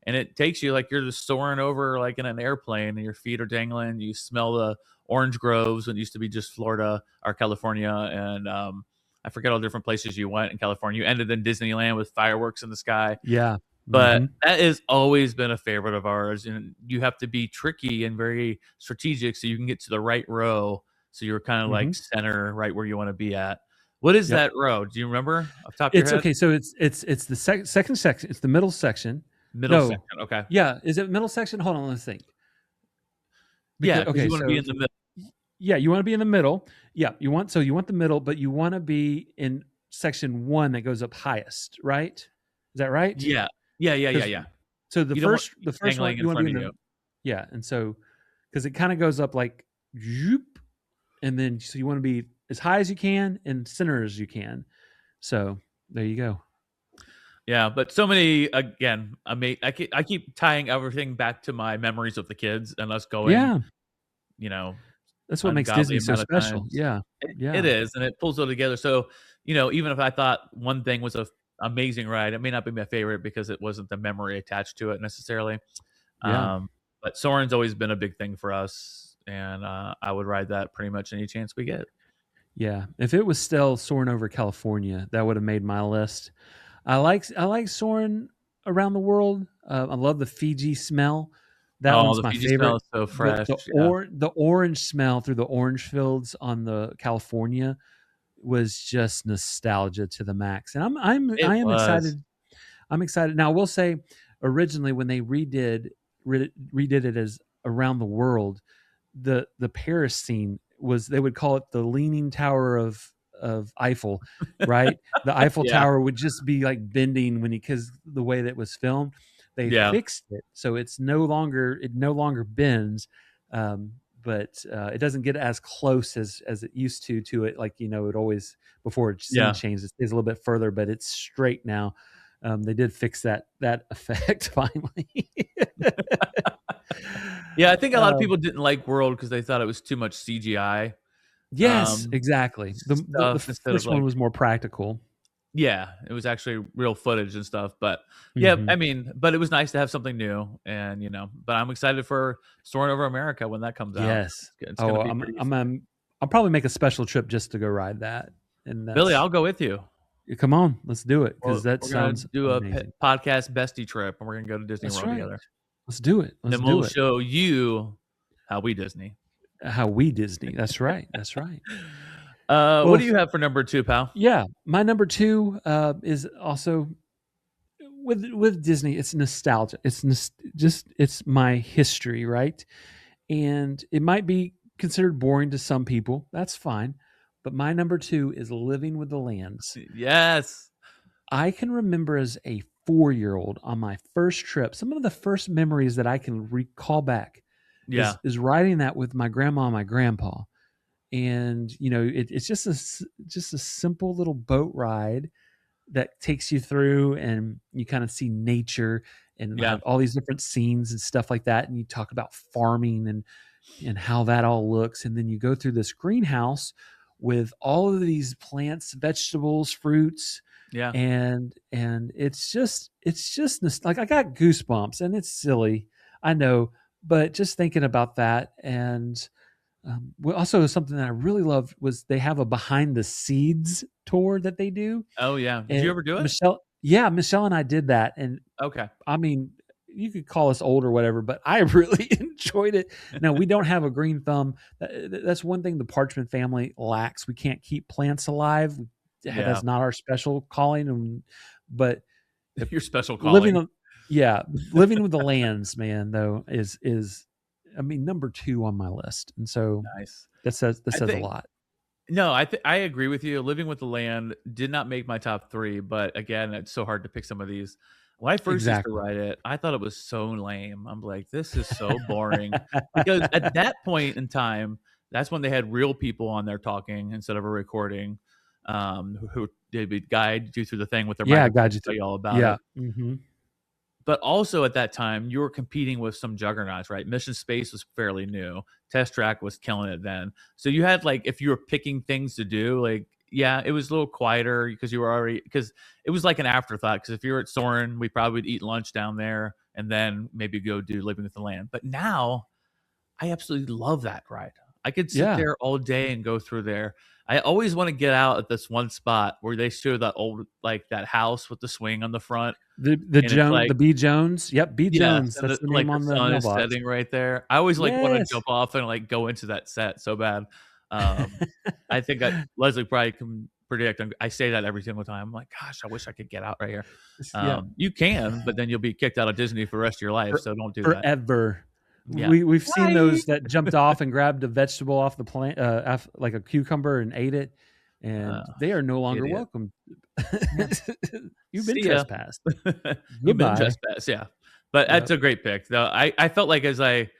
Speaker 2: And it takes you like you're just soaring over like in an airplane, and your feet are dangling. You smell the orange groves when it used to be just Florida or California, and I forget all the different places you went in California. You ended in Disneyland with fireworks in the sky.
Speaker 1: Yeah.
Speaker 2: But
Speaker 1: Mhm.
Speaker 2: that has always been a favorite of ours, and you have to be tricky and very strategic so you can get to the right row, so you're kind of like
Speaker 1: Mhm.
Speaker 2: center right where you want to be at. What is
Speaker 1: Yep.
Speaker 2: that row? Do you remember off the top of your
Speaker 1: It's
Speaker 2: head?
Speaker 1: okay. So it's the second section. It's the middle section.
Speaker 2: Middle
Speaker 1: No.
Speaker 2: section. Okay.
Speaker 1: Yeah. Is it middle section? Hold on. Let's think.
Speaker 2: Yeah,
Speaker 1: Because
Speaker 2: because
Speaker 1: okay.
Speaker 2: you want to be
Speaker 1: So
Speaker 2: in the middle.
Speaker 1: yeah, you want to be in the middle. Yeah, you want the middle, but you want to be in section 1 that goes up highest, right? Is that right?
Speaker 2: Yeah. Yeah.
Speaker 1: So the
Speaker 2: You don't want
Speaker 1: first one
Speaker 2: dangling
Speaker 1: you
Speaker 2: in
Speaker 1: want to
Speaker 2: front
Speaker 1: be
Speaker 2: of
Speaker 1: in
Speaker 2: you.
Speaker 1: the and so because it kind of goes up like zoop, and then so you want to be as high as you can and center as you can. So there you go.
Speaker 2: Yeah, but so many again. I keep tying everything back to my memories of the kids and us going.
Speaker 1: Yeah,
Speaker 2: You know,
Speaker 1: that's what makes
Speaker 2: ungodly
Speaker 1: Disney so
Speaker 2: amount of
Speaker 1: special.
Speaker 2: times.
Speaker 1: Yeah,
Speaker 2: It
Speaker 1: yeah,
Speaker 2: is, and it pulls it all together. So, even if I thought one thing was a amazing ride, it may not be my favorite because it wasn't the memory attached to it necessarily.
Speaker 1: yeah,
Speaker 2: But Soarin's always been a big thing for us, and I would ride that pretty much any chance we get.
Speaker 1: yeah. If it was still soaring over California, that would have made my list. I like soaring around the world. I love the Fiji smell. That
Speaker 2: Oh,
Speaker 1: one's
Speaker 2: the
Speaker 1: my
Speaker 2: Fiji smell
Speaker 1: favorite.
Speaker 2: is so
Speaker 1: The
Speaker 2: fresh.
Speaker 1: the
Speaker 2: Yeah,
Speaker 1: or the orange smell through the orange fields on the California was just nostalgia to the max. And
Speaker 2: it
Speaker 1: I am
Speaker 2: was.
Speaker 1: excited. I'm excited. Now, I will say, originally when they redid it as around the world, the Paris scene was, they would call it the Leaning Tower of Eiffel, right? The Eiffel
Speaker 2: Yeah,
Speaker 1: Tower would just be like bending when because the way that it was filmed. They
Speaker 2: yeah,
Speaker 1: fixed it so it no longer bends, but it doesn't get as close as it used to it. Like it always before scene
Speaker 2: yeah,
Speaker 1: change it stays a little bit further, but it's straight now. They did fix that effect finally.
Speaker 2: yeah. I think a lot of
Speaker 1: Um,
Speaker 2: people didn't like World because they thought it was too much CGI
Speaker 1: yes, exactly. The
Speaker 2: stuff instead of
Speaker 1: first one
Speaker 2: like.
Speaker 1: was more practical.
Speaker 2: Yeah, it was actually real footage and stuff, but yeah,
Speaker 1: Hmm.
Speaker 2: I mean, but it was nice to have something new, and but I'm excited for Soaring Over America when that comes out.
Speaker 1: Yes.
Speaker 2: It's
Speaker 1: Oh,
Speaker 2: gonna be pretty.
Speaker 1: I'll probably make a special trip just to go ride that. And
Speaker 2: Billy,
Speaker 1: that's
Speaker 2: I'll go with you.
Speaker 1: come on, let's do it because that
Speaker 2: We're gonna
Speaker 1: sounds
Speaker 2: do a
Speaker 1: amazing.
Speaker 2: podcast bestie trip, and we're gonna go to Disney
Speaker 1: That's
Speaker 2: World
Speaker 1: right.
Speaker 2: together.
Speaker 1: Let's do it.
Speaker 2: And
Speaker 1: Let's
Speaker 2: then we'll
Speaker 1: do it.
Speaker 2: show you how we Disney.
Speaker 1: How we Disney. That's right. That's right.
Speaker 2: What
Speaker 1: Well,
Speaker 2: do you have for number 2, pal?
Speaker 1: yeah, my number 2 is also with Disney. It's nostalgia. It's my history, right? And it might be considered boring to some people. That's fine. But my number 2 is Living with the Lands.
Speaker 2: Yes.
Speaker 1: I can remember as a 4-year-old on my first trip, some of the first memories that I can recall back
Speaker 2: Yeah.
Speaker 1: is riding that with my grandma and my grandpa. And it's just a simple little boat ride that takes you through, and you kind of see nature and
Speaker 2: Yeah.
Speaker 1: have all these different scenes and stuff like that. And you talk about farming and how that all looks. And then you go through this greenhouse with all of these plants, vegetables, fruits,
Speaker 2: Yeah.
Speaker 1: and like I got goosebumps, and it's silly, I know, but just thinking about that. And also something that I really loved was they have a behind the seeds tour that they do.
Speaker 2: Oh yeah. Did you
Speaker 1: And
Speaker 2: ever do it?
Speaker 1: Michelle and I did that, and
Speaker 2: Okay.
Speaker 1: I mean, you could call us old or whatever, but I really enjoyed it. Now, we don't have a green thumb. That's one thing the Parchment family lacks. We can't keep plants alive.
Speaker 2: Yeah.
Speaker 1: That's not our special calling. But
Speaker 2: Your special
Speaker 1: living
Speaker 2: calling.
Speaker 1: living with the lands, man, though, is I mean, number 2 on my list. And so
Speaker 2: Nice.
Speaker 1: that says a lot.
Speaker 2: No, I agree with you. Living with the Land did not make my top 3, but again, it's so hard to pick some of these. When I first used to ride it, I thought it was so lame. I'm like, this is so boring. Because at that point in time, that's when they had real people on there talking instead of a recording, who they would guide you through the thing with their microphone,
Speaker 1: guide you
Speaker 2: tell
Speaker 1: through.
Speaker 2: you all about it.
Speaker 1: Mm-hmm.
Speaker 2: But also at that time, you were competing with some juggernauts, right? Mission Space was fairly new. Test Track was killing it then. So you had like, if you were picking things to do, like, yeah, it was a little quieter because it was like an afterthought. Because if you're at Soarin', we probably would eat lunch down there and then maybe go do Living with the Land. But now I absolutely love that ride. I could sit there all day and go through there. I always want to get out at this one spot where they show that old, like that house with the swing on the front.
Speaker 1: The B. Jones. Yep, B. Jones. That's the name on the
Speaker 2: sun
Speaker 1: mailbox.
Speaker 2: is setting right there. I always like want to jump off and like go into that set so bad. I think Leslie probably can predict. I say that every single time. I'm like, gosh, I wish I could get out right here. You can, but then you'll be kicked out of Disney for the rest of your life. So don't do that
Speaker 1: forever.
Speaker 2: Yeah.
Speaker 1: We've seen those that jumped off and grabbed a vegetable off the plant, like a cucumber, and ate it, and they are no longer welcome. You've been trespassed.
Speaker 2: You've been trespassed, yeah. But that's a great pick, though. I felt like as I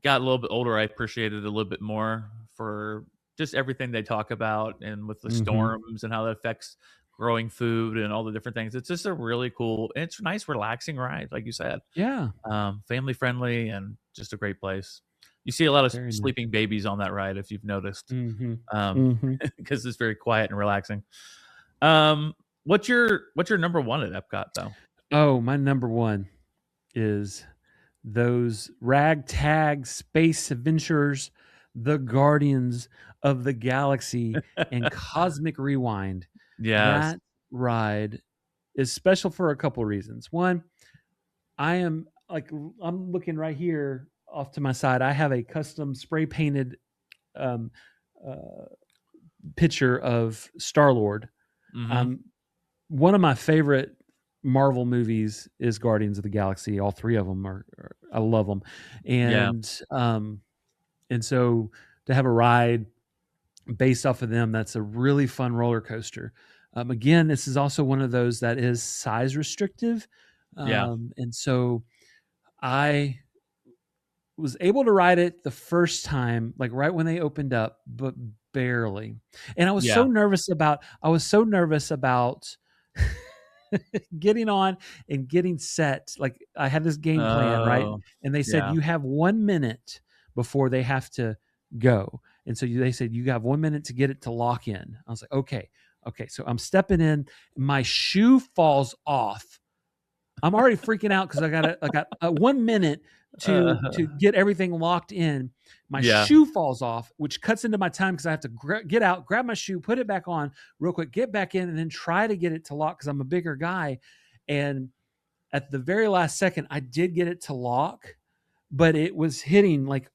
Speaker 2: got a little bit older, I appreciated it a little bit more for just everything they talk about, and with the storms and how that affects growing food and all the different things. It's just a really cool, it's a nice, relaxing ride, like you said.
Speaker 1: Yeah.
Speaker 2: Family friendly and just a great place. You see a lot of sleeping babies on that ride, if you've noticed, because it's very quiet and relaxing. What's your number 1 at Epcot, though?
Speaker 1: Oh, my number 1 is those ragtag space adventurers, the Guardians of the Galaxy and Cosmic Rewind.
Speaker 2: Yes.
Speaker 1: That ride is special for a couple of reasons. One, I'm looking right here off to my side. I have a custom spray painted picture of Star-Lord. One of my favorite Marvel movies is Guardians of the Galaxy. All 3 of them are I love them. And so to have a ride based off of them, that's a really fun roller coaster. Again, this is also one of those that is size restrictive. And so I was able to ride it the first time, like right when they opened up, but barely. And I was so nervous about getting on and getting set. Like I had this game plan, right? And they said, you have 1 minute before they have to go. And so they said, you have 1 minute to get it to lock in. I was like, okay. So I'm stepping in, my shoe falls off. I'm already freaking out because I got 1 minute to get everything locked in. My shoe falls off, which cuts into my time because I have to get out, grab my shoe, put it back on real quick, get back in, and then try to get it to lock because I'm a bigger guy. And at the very last second, I did get it to lock, but it was hitting like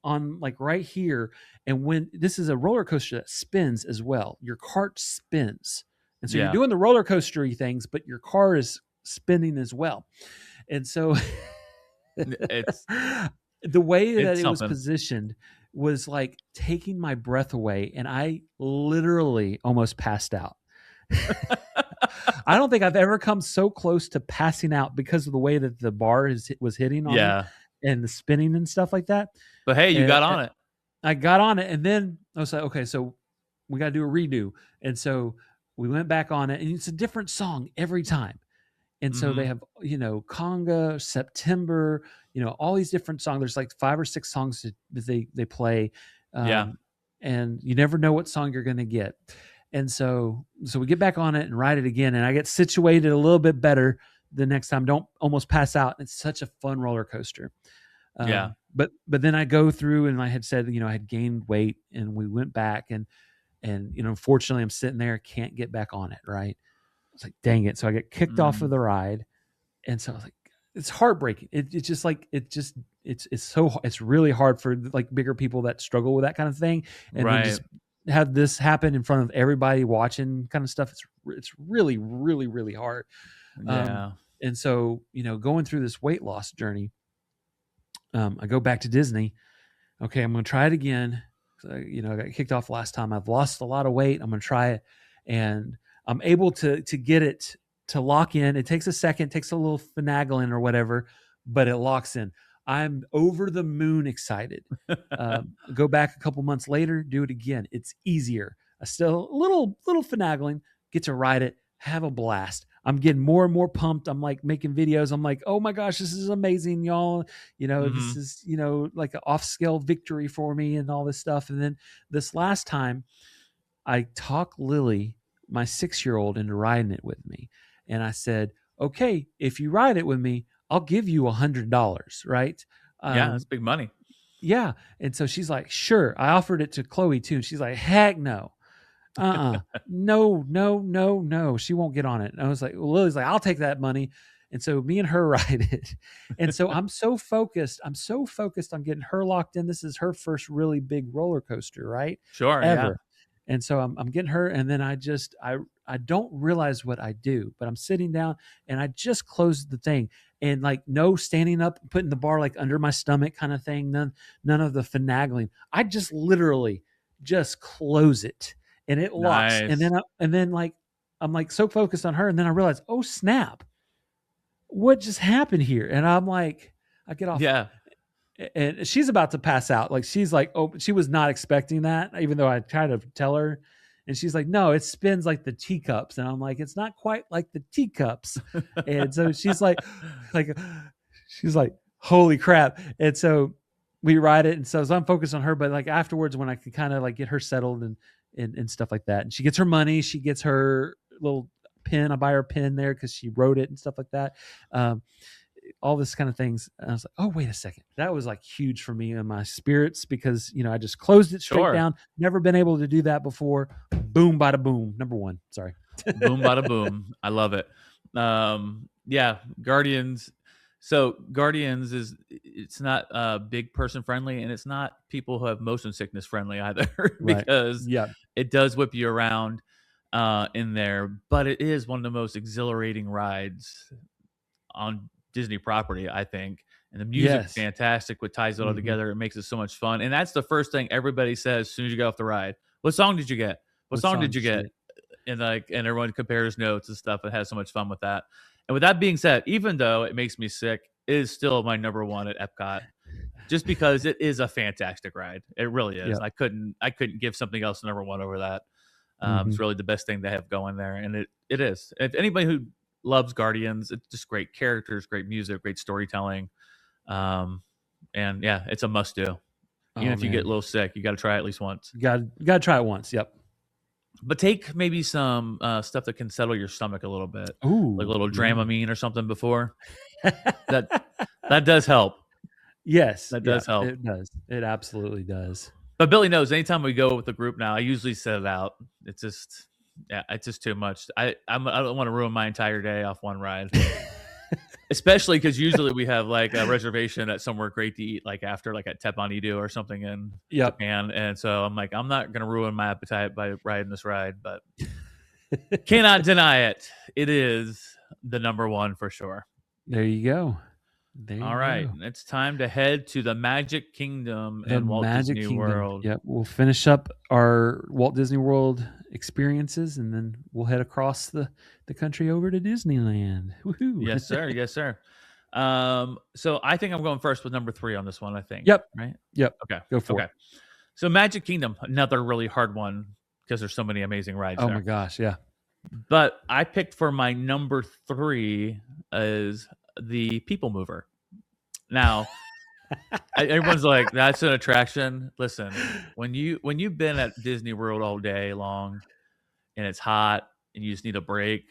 Speaker 1: right here. And when this is a roller coaster that spins as well, your cart spins. And so you're doing the roller coastery things, but your car is spinning as well. And so
Speaker 2: it's
Speaker 1: the way that it was positioned was like taking my breath away. And I literally almost passed out. I don't think I've ever come so close to passing out because of the way that the bar was hitting on it and the spinning and stuff like that.
Speaker 2: But hey, you got on it.
Speaker 1: I got on it, and then I was like, okay, so we got to do a redo. And so we went back on it, and it's a different song every time. And so they have, Conga, September, all these different songs. There's like 5 or 6 songs that they play. And you never know what song you're going to get. And so we get back on it and ride it again. And I get situated a little bit better the next time. Don't almost pass out. It's such a fun roller coaster. But then I go through, and I had said, I had gained weight, and we went back and unfortunately I'm sitting there, can't get back on it. Right. I was like, dang it. So I get kicked off of the ride. And so I was like, it's heartbreaking. It's just like it's really hard for like bigger people that struggle with that kind of thing, and then
Speaker 2: Right.
Speaker 1: just have this happen in front of everybody watching kind of stuff. It's really really really hard.
Speaker 2: Yeah.
Speaker 1: And so going through this weight loss journey, I go back to Disney. Okay, I'm going to try it again. So, I got kicked off last time. I've lost a lot of weight. I'm going to try it, and I'm able to get it to lock in. It takes a second, takes a little finagling or whatever, but it locks in. I'm over the moon excited. Go back a couple months later, do it again. It's easier. I still a little finagling, get to ride it, have a blast. I'm getting more and more pumped. I'm like making videos. I'm like, oh my gosh, this is amazing, y'all. This is, like an off scale victory for me and all this stuff. And then this last time I talked Lily, my 6-year-old, into riding it with me. And I said, okay, if you ride it with me, I'll give you $100. Right.
Speaker 2: Yeah. That's big money.
Speaker 1: Yeah. And so she's like, sure. I offered it to Chloe too. And she's like, heck no. No. She won't get on it. And I was like, well, Lily's like, I'll take that money. And so me and her ride it. And so I'm so focused on getting her locked in. This is her first really big roller coaster, right?
Speaker 2: Sure.
Speaker 1: Ever.
Speaker 2: Yeah.
Speaker 1: And so I'm getting her, and then I don't realize what I do, but I'm sitting down and I just closed the thing, and like no standing up, putting the bar like under my stomach kind of thing. None of the finagling. I just literally just close it, and it locks.
Speaker 2: Nice.
Speaker 1: And then like I'm like so focused on her, and then I realize, oh snap, what just happened here? And I'm like, I get off.
Speaker 2: Yeah.
Speaker 1: And she's about to pass out. Like she's like, oh, she was not expecting that, even though I tried to tell her. And she's like, no, it spins like the teacups. And I'm like, it's not quite like the teacups. And so she's like, holy crap. And so we ride it. And so I'm focused on her, but like afterwards, when I can kind of like get her settled and stuff like that. And she gets her money, she gets her little pin. I buy her a pin there because she wrote it and stuff like that. All this kind of things. And I was like, oh, wait a second. That was like huge for me in my spirits because, I just closed it straight down. Never been able to do that before. Boom, bada boom. Number one. Sorry.
Speaker 2: Boom, bada boom. I love it. Yeah. Guardians. So Guardians it's not big person friendly, and it's not people who have motion sickness friendly either because it does whip you around in there, but it is one of the most exhilarating rides on Disney property, I think. And the music's fantastic. What ties it all together, it makes it so much fun. And that's the first thing everybody says as soon as you get off the ride. What song did you get? What song did you get? And everyone compares notes and stuff and has so much fun with that. And with that being said, even though it makes me sick, it is still my number one at Epcot. Just because it is a fantastic ride. It really is. I couldn't give something else number one over that. It's really the best thing they have going there. And it is. If anybody who loves Guardians, it's just great characters, great music, great storytelling. And yeah, it's a must do. Even if you get a little sick, you got to try it at least once.
Speaker 1: You got to try it once. Yep.
Speaker 2: But take maybe some stuff that can settle your stomach a little bit.
Speaker 1: Ooh,
Speaker 2: like a little Dramamine or something before. that does help.
Speaker 1: Yes.
Speaker 2: That does help.
Speaker 1: It does. It absolutely does.
Speaker 2: But Billy knows anytime we go with the group now, I usually set it out. It's just too much. I don't want to ruin my entire day off one ride. Especially because usually we have like a reservation at somewhere great to eat, like after like at Teppan or something in Japan. And so I'm like, I'm not going to ruin my appetite by riding this ride, but cannot deny it. It is the number one for sure.
Speaker 1: There you go.
Speaker 2: All right. It's time to head to the Magic Kingdom and Walt Disney World.
Speaker 1: Yep. We'll finish up our Walt Disney World experiences, and then we'll head across the country over to Disneyland. Woohoo.
Speaker 2: Yes, sir. Yes, sir. So I think I'm going first with number 3 on this one, I think.
Speaker 1: Yep.
Speaker 2: Right?
Speaker 1: Yep.
Speaker 2: Okay.
Speaker 1: Go for it.
Speaker 2: So Magic Kingdom, another really hard one because there's so many amazing rides there.
Speaker 1: Oh my gosh, yeah.
Speaker 2: But I picked for my number 3 as the People Mover. Now, everyone's like, that's an attraction. Listen, when you've been at Disney World all day long and it's hot and you just need a break,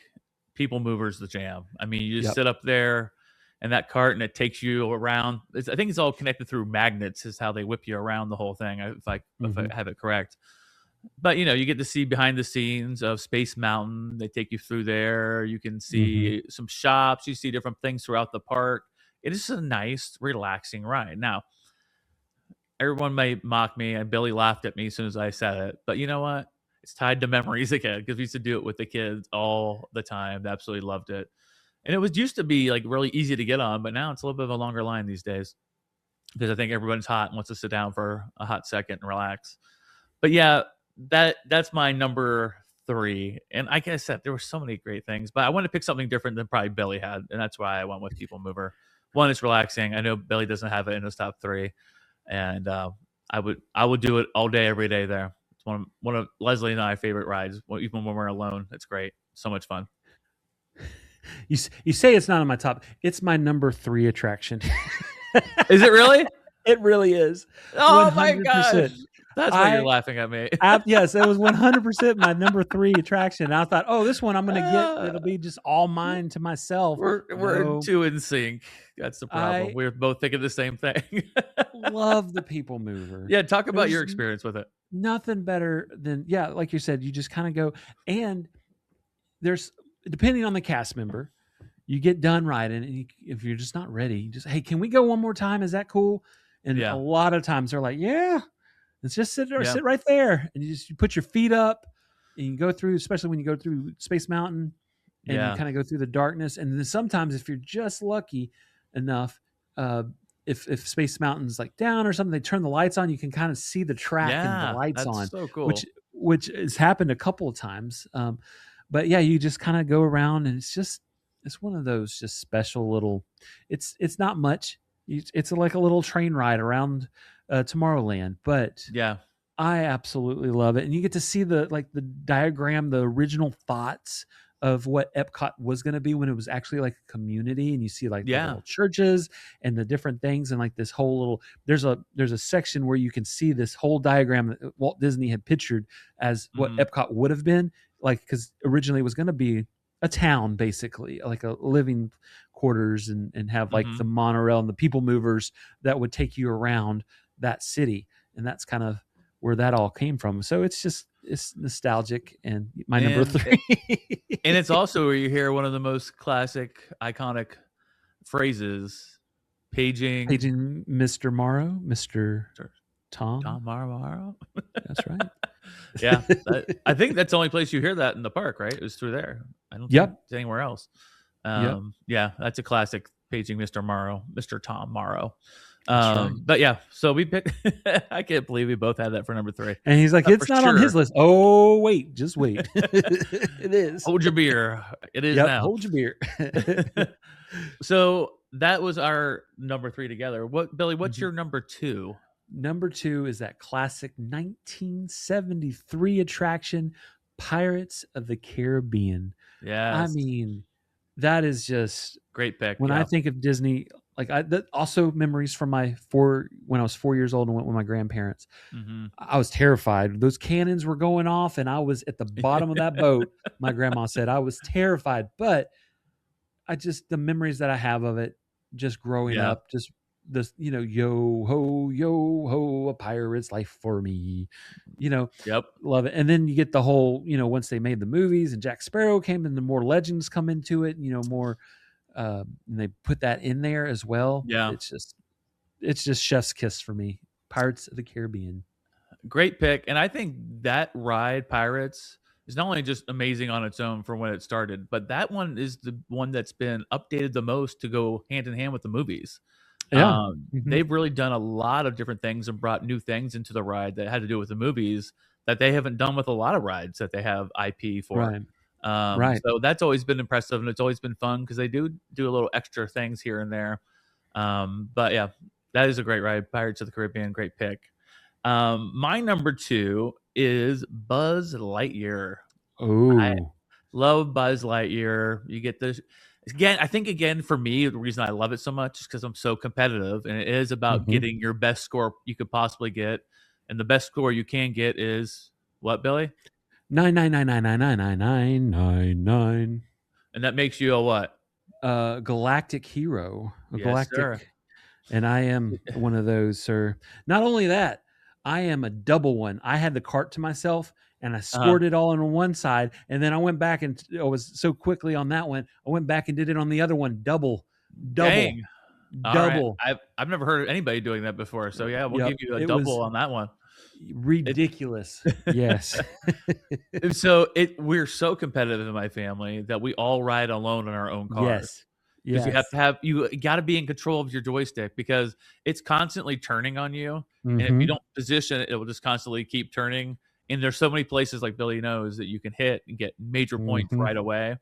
Speaker 2: People Mover's the jam. I mean, you just sit up there in that cart and it takes you around. I think it's all connected through magnets is how they whip you around the whole thing, if I have it correct. But, you get to see behind the scenes of Space Mountain. They take you through there. You can see some shops. You see different things throughout the park. it is a nice, relaxing ride. Now, everyone may mock me, and Billy laughed at me as soon as I said it, but you know what? It's tied to memories again because we used to do it with the kids all the time. They absolutely loved it. And it was used to be like really easy to get on, but now it's a little bit of a longer line these days because I think everyone's hot and wants to sit down for a hot second and relax. But yeah, that's my number 3. And like I said, there were so many great things, but I wanted to pick something different than probably Billy had, and that's why I went with People Mover. One is relaxing. I know Billy doesn't have it in his top 3, and I would do it all day, every day there. It's one of Leslie and I favorite rides. Even when we're alone, it's great. So much fun.
Speaker 1: You say it's not on my top. It's my number 3 attraction.
Speaker 2: Is it really?
Speaker 1: It really is.
Speaker 2: Oh
Speaker 1: 100%.
Speaker 2: my gosh. That's why you're laughing at me.
Speaker 1: Yes, it was 100% my number 3 attraction. And I thought, oh, this one I'm going to get. It'll be just all mine to myself.
Speaker 2: We're too in sync. That's the problem. We're both thinking the same thing.
Speaker 1: Love the People Mover.
Speaker 2: Yeah, talk about your experience with it.
Speaker 1: Nothing better than, like you said, you just kind of go, and there's, depending on the cast member, you get done riding, and if you're just not ready, you just, hey, can we go one more time? Is that cool? And a lot of times they're like, yeah, let's just sit right there, and you put your feet up, and you go through, especially when you go through Space Mountain, and you kind of go through the darkness. And then sometimes, if you're just lucky enough, if Space Mountain's like down or something, they turn the lights on. You can kind of see the track and the lights on,
Speaker 2: so cool.
Speaker 1: which has happened a couple of times. But yeah, you just kind of go around, and it's one of those just special little. It's not much. It's like a little train ride around Tomorrowland, but I absolutely love it. And you get to see the diagram, the original thoughts of what Epcot was going to be when it was actually like a community, and you see like the little churches and the different things, and like this whole little there's a section where you can see this whole diagram that Walt Disney had pictured as what Epcot would have been like, because originally it was going to be a town, basically like a living quarters, and have like the monorail and the People Movers that would take you around that city. And that's kind of where that all came from. So it's nostalgic, and my number 3.
Speaker 2: And it's also where you hear one of the most classic, iconic phrases, paging
Speaker 1: Mr. Morrow, Mr. Tom
Speaker 2: Morrow.
Speaker 1: That's right.
Speaker 2: Yeah, I think that's the only place you hear that in the park, right? It was through there. I don't think it's anywhere else. Yeah, that's a classic, paging Mr. Morrow, Mr. Tom Morrow. Right. But yeah, so we picked. I can't believe we both had that for number 3.
Speaker 1: And he's like, it's not on his list. Oh, wait, just wait. It is.
Speaker 2: Hold your beer. It is now.
Speaker 1: Hold your beer.
Speaker 2: So that was our number 3 together. Billy? What's your number 2?
Speaker 1: Number 2 is that classic 1973 attraction, Pirates of the Caribbean.
Speaker 2: Yeah,
Speaker 1: I mean, that is just
Speaker 2: great pick.
Speaker 1: When I think of Disney, like also memories from when I was 4 years old and went with my grandparents. I was terrified. Those cannons were going off, and I was at the bottom of that boat. My grandma said I was terrified, but the memories that I have of it, just growing up, just this, yo ho, a pirate's life for me, love it. And then you get the whole, once they made the movies and Jack Sparrow came, and the more legends come into it, more, and they put that in there as well.
Speaker 2: Yeah,
Speaker 1: it's just chef's kiss for me. Pirates of the Caribbean,
Speaker 2: great pick. And I think that ride, Pirates, is not only just amazing on its own for when it started, but that one is the one that's been updated the most to go hand in hand with the movies. Yeah, they've really done a lot of different things and brought new things into the ride that had to do with the movies that they haven't done with a lot of rides that they have IP for. Right. So that's always been impressive, and it's always been fun because they do a little extra things here and there. But yeah, that is a great ride. Pirates of the Caribbean, great pick. My number 2 is Buzz Lightyear.
Speaker 1: Oh,
Speaker 2: I love Buzz Lightyear. You get this. Again, for me, the reason I love it so much is because I'm so competitive, and it is about getting your best score you could possibly get. And the best score you can get is what, Billy?
Speaker 1: 999999999.
Speaker 2: And that makes you a what?
Speaker 1: Galactic hero. Galactic.
Speaker 2: Sir.
Speaker 1: And I am one of those, sir. Not only that, I am a double one. I had the cart to myself, and I scored it all on one side, and then I went back, and I was so quickly on that one, I went back and did it on the other one, double.
Speaker 2: Dang. All right.
Speaker 1: Double.
Speaker 2: I've never heard of anybody doing that before. So yeah, we'll
Speaker 1: Yep.
Speaker 2: give you a
Speaker 1: It
Speaker 2: double
Speaker 1: was
Speaker 2: on that one. It
Speaker 1: ridiculous. Yes.
Speaker 2: And so we're so competitive in my family that we all ride alone in our own cars.
Speaker 1: Yes.
Speaker 2: Because
Speaker 1: Yes.
Speaker 2: you got to be in control of your joystick because it's constantly turning on you. And if you
Speaker 1: Mhm.
Speaker 2: don't position it, it will just constantly keep turning. And there's so many places like Billy knows that you can hit and get major points
Speaker 1: Mhm.
Speaker 2: right away.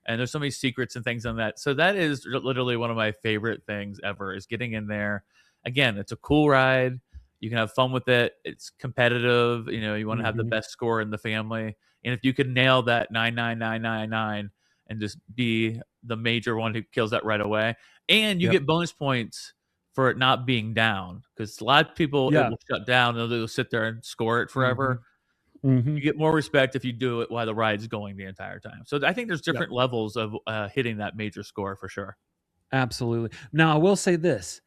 Speaker 2: And there's so many secrets and things on that. So that is literally one of my favorite things ever is getting in there. Again, it's a cool ride. You can have fun with it. It's competitive. You want to have the
Speaker 1: Mhm.
Speaker 2: best score in the family. And if you could nail that 99999 and just be the major one who kills that right away, and you
Speaker 1: Yep.
Speaker 2: get bonus points for it not being down because a lot of people it
Speaker 1: Yeah.
Speaker 2: will shut down and they'll sit there and score it forever.
Speaker 1: Mhm. Mhm.
Speaker 2: You get more respect if you do it while the ride's going the entire time. So I think there's
Speaker 1: Yep.
Speaker 2: different levels of hitting that major score for sure.
Speaker 1: Absolutely. Now, I will say this.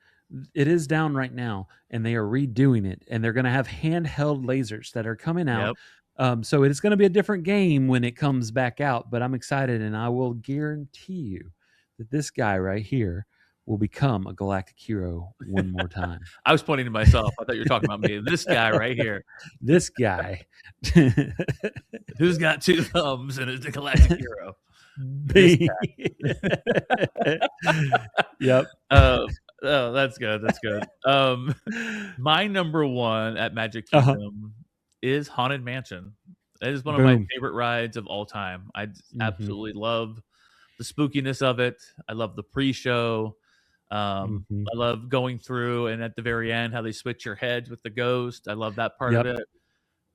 Speaker 1: It is down right now, and they are redoing it, and they're going to have handheld lasers that are coming out.
Speaker 2: Yep.
Speaker 1: So it is going to be a different game when it comes back out, but I'm excited, and I will guarantee you that this guy right here will become a galactic hero one more time.
Speaker 2: I was pointing to myself. I thought you were talking about me. This guy right here,
Speaker 1: This guy.
Speaker 2: who's got two thumbs and is the galactic hero. This guy.
Speaker 1: Yep.
Speaker 2: Oh, that's good. That's good. My number one at Magic Kingdom is Haunted Mansion. That is one of my
Speaker 1: Boom.
Speaker 2: favorite rides of all time. I
Speaker 1: Mhm.
Speaker 2: absolutely love the spookiness of it. I love the pre-show.
Speaker 1: Mhm.
Speaker 2: I love going through and at the very end how they switch your heads with the ghost. I love that part
Speaker 1: Yep.
Speaker 2: of it.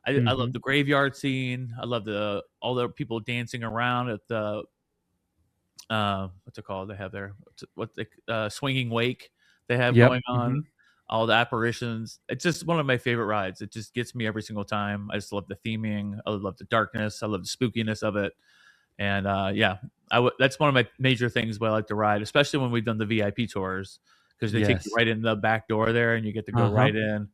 Speaker 2: I love
Speaker 1: Mhm.
Speaker 2: the graveyard scene. I love all the people dancing around at the what's it called? They have there what's the swinging wake they have
Speaker 1: Yep.
Speaker 2: going on.
Speaker 1: Mhm.
Speaker 2: All the apparitions. It's just one of my favorite rides. It just gets me every single time. I just love the theming. I love the darkness. I love the spookiness of it. And yeah, that's one of my major things where I like to ride, especially when we've done the VIP tours because they take you
Speaker 1: Yes.
Speaker 2: right in the back door there, and you get to go
Speaker 1: Uh-huh.
Speaker 2: right in,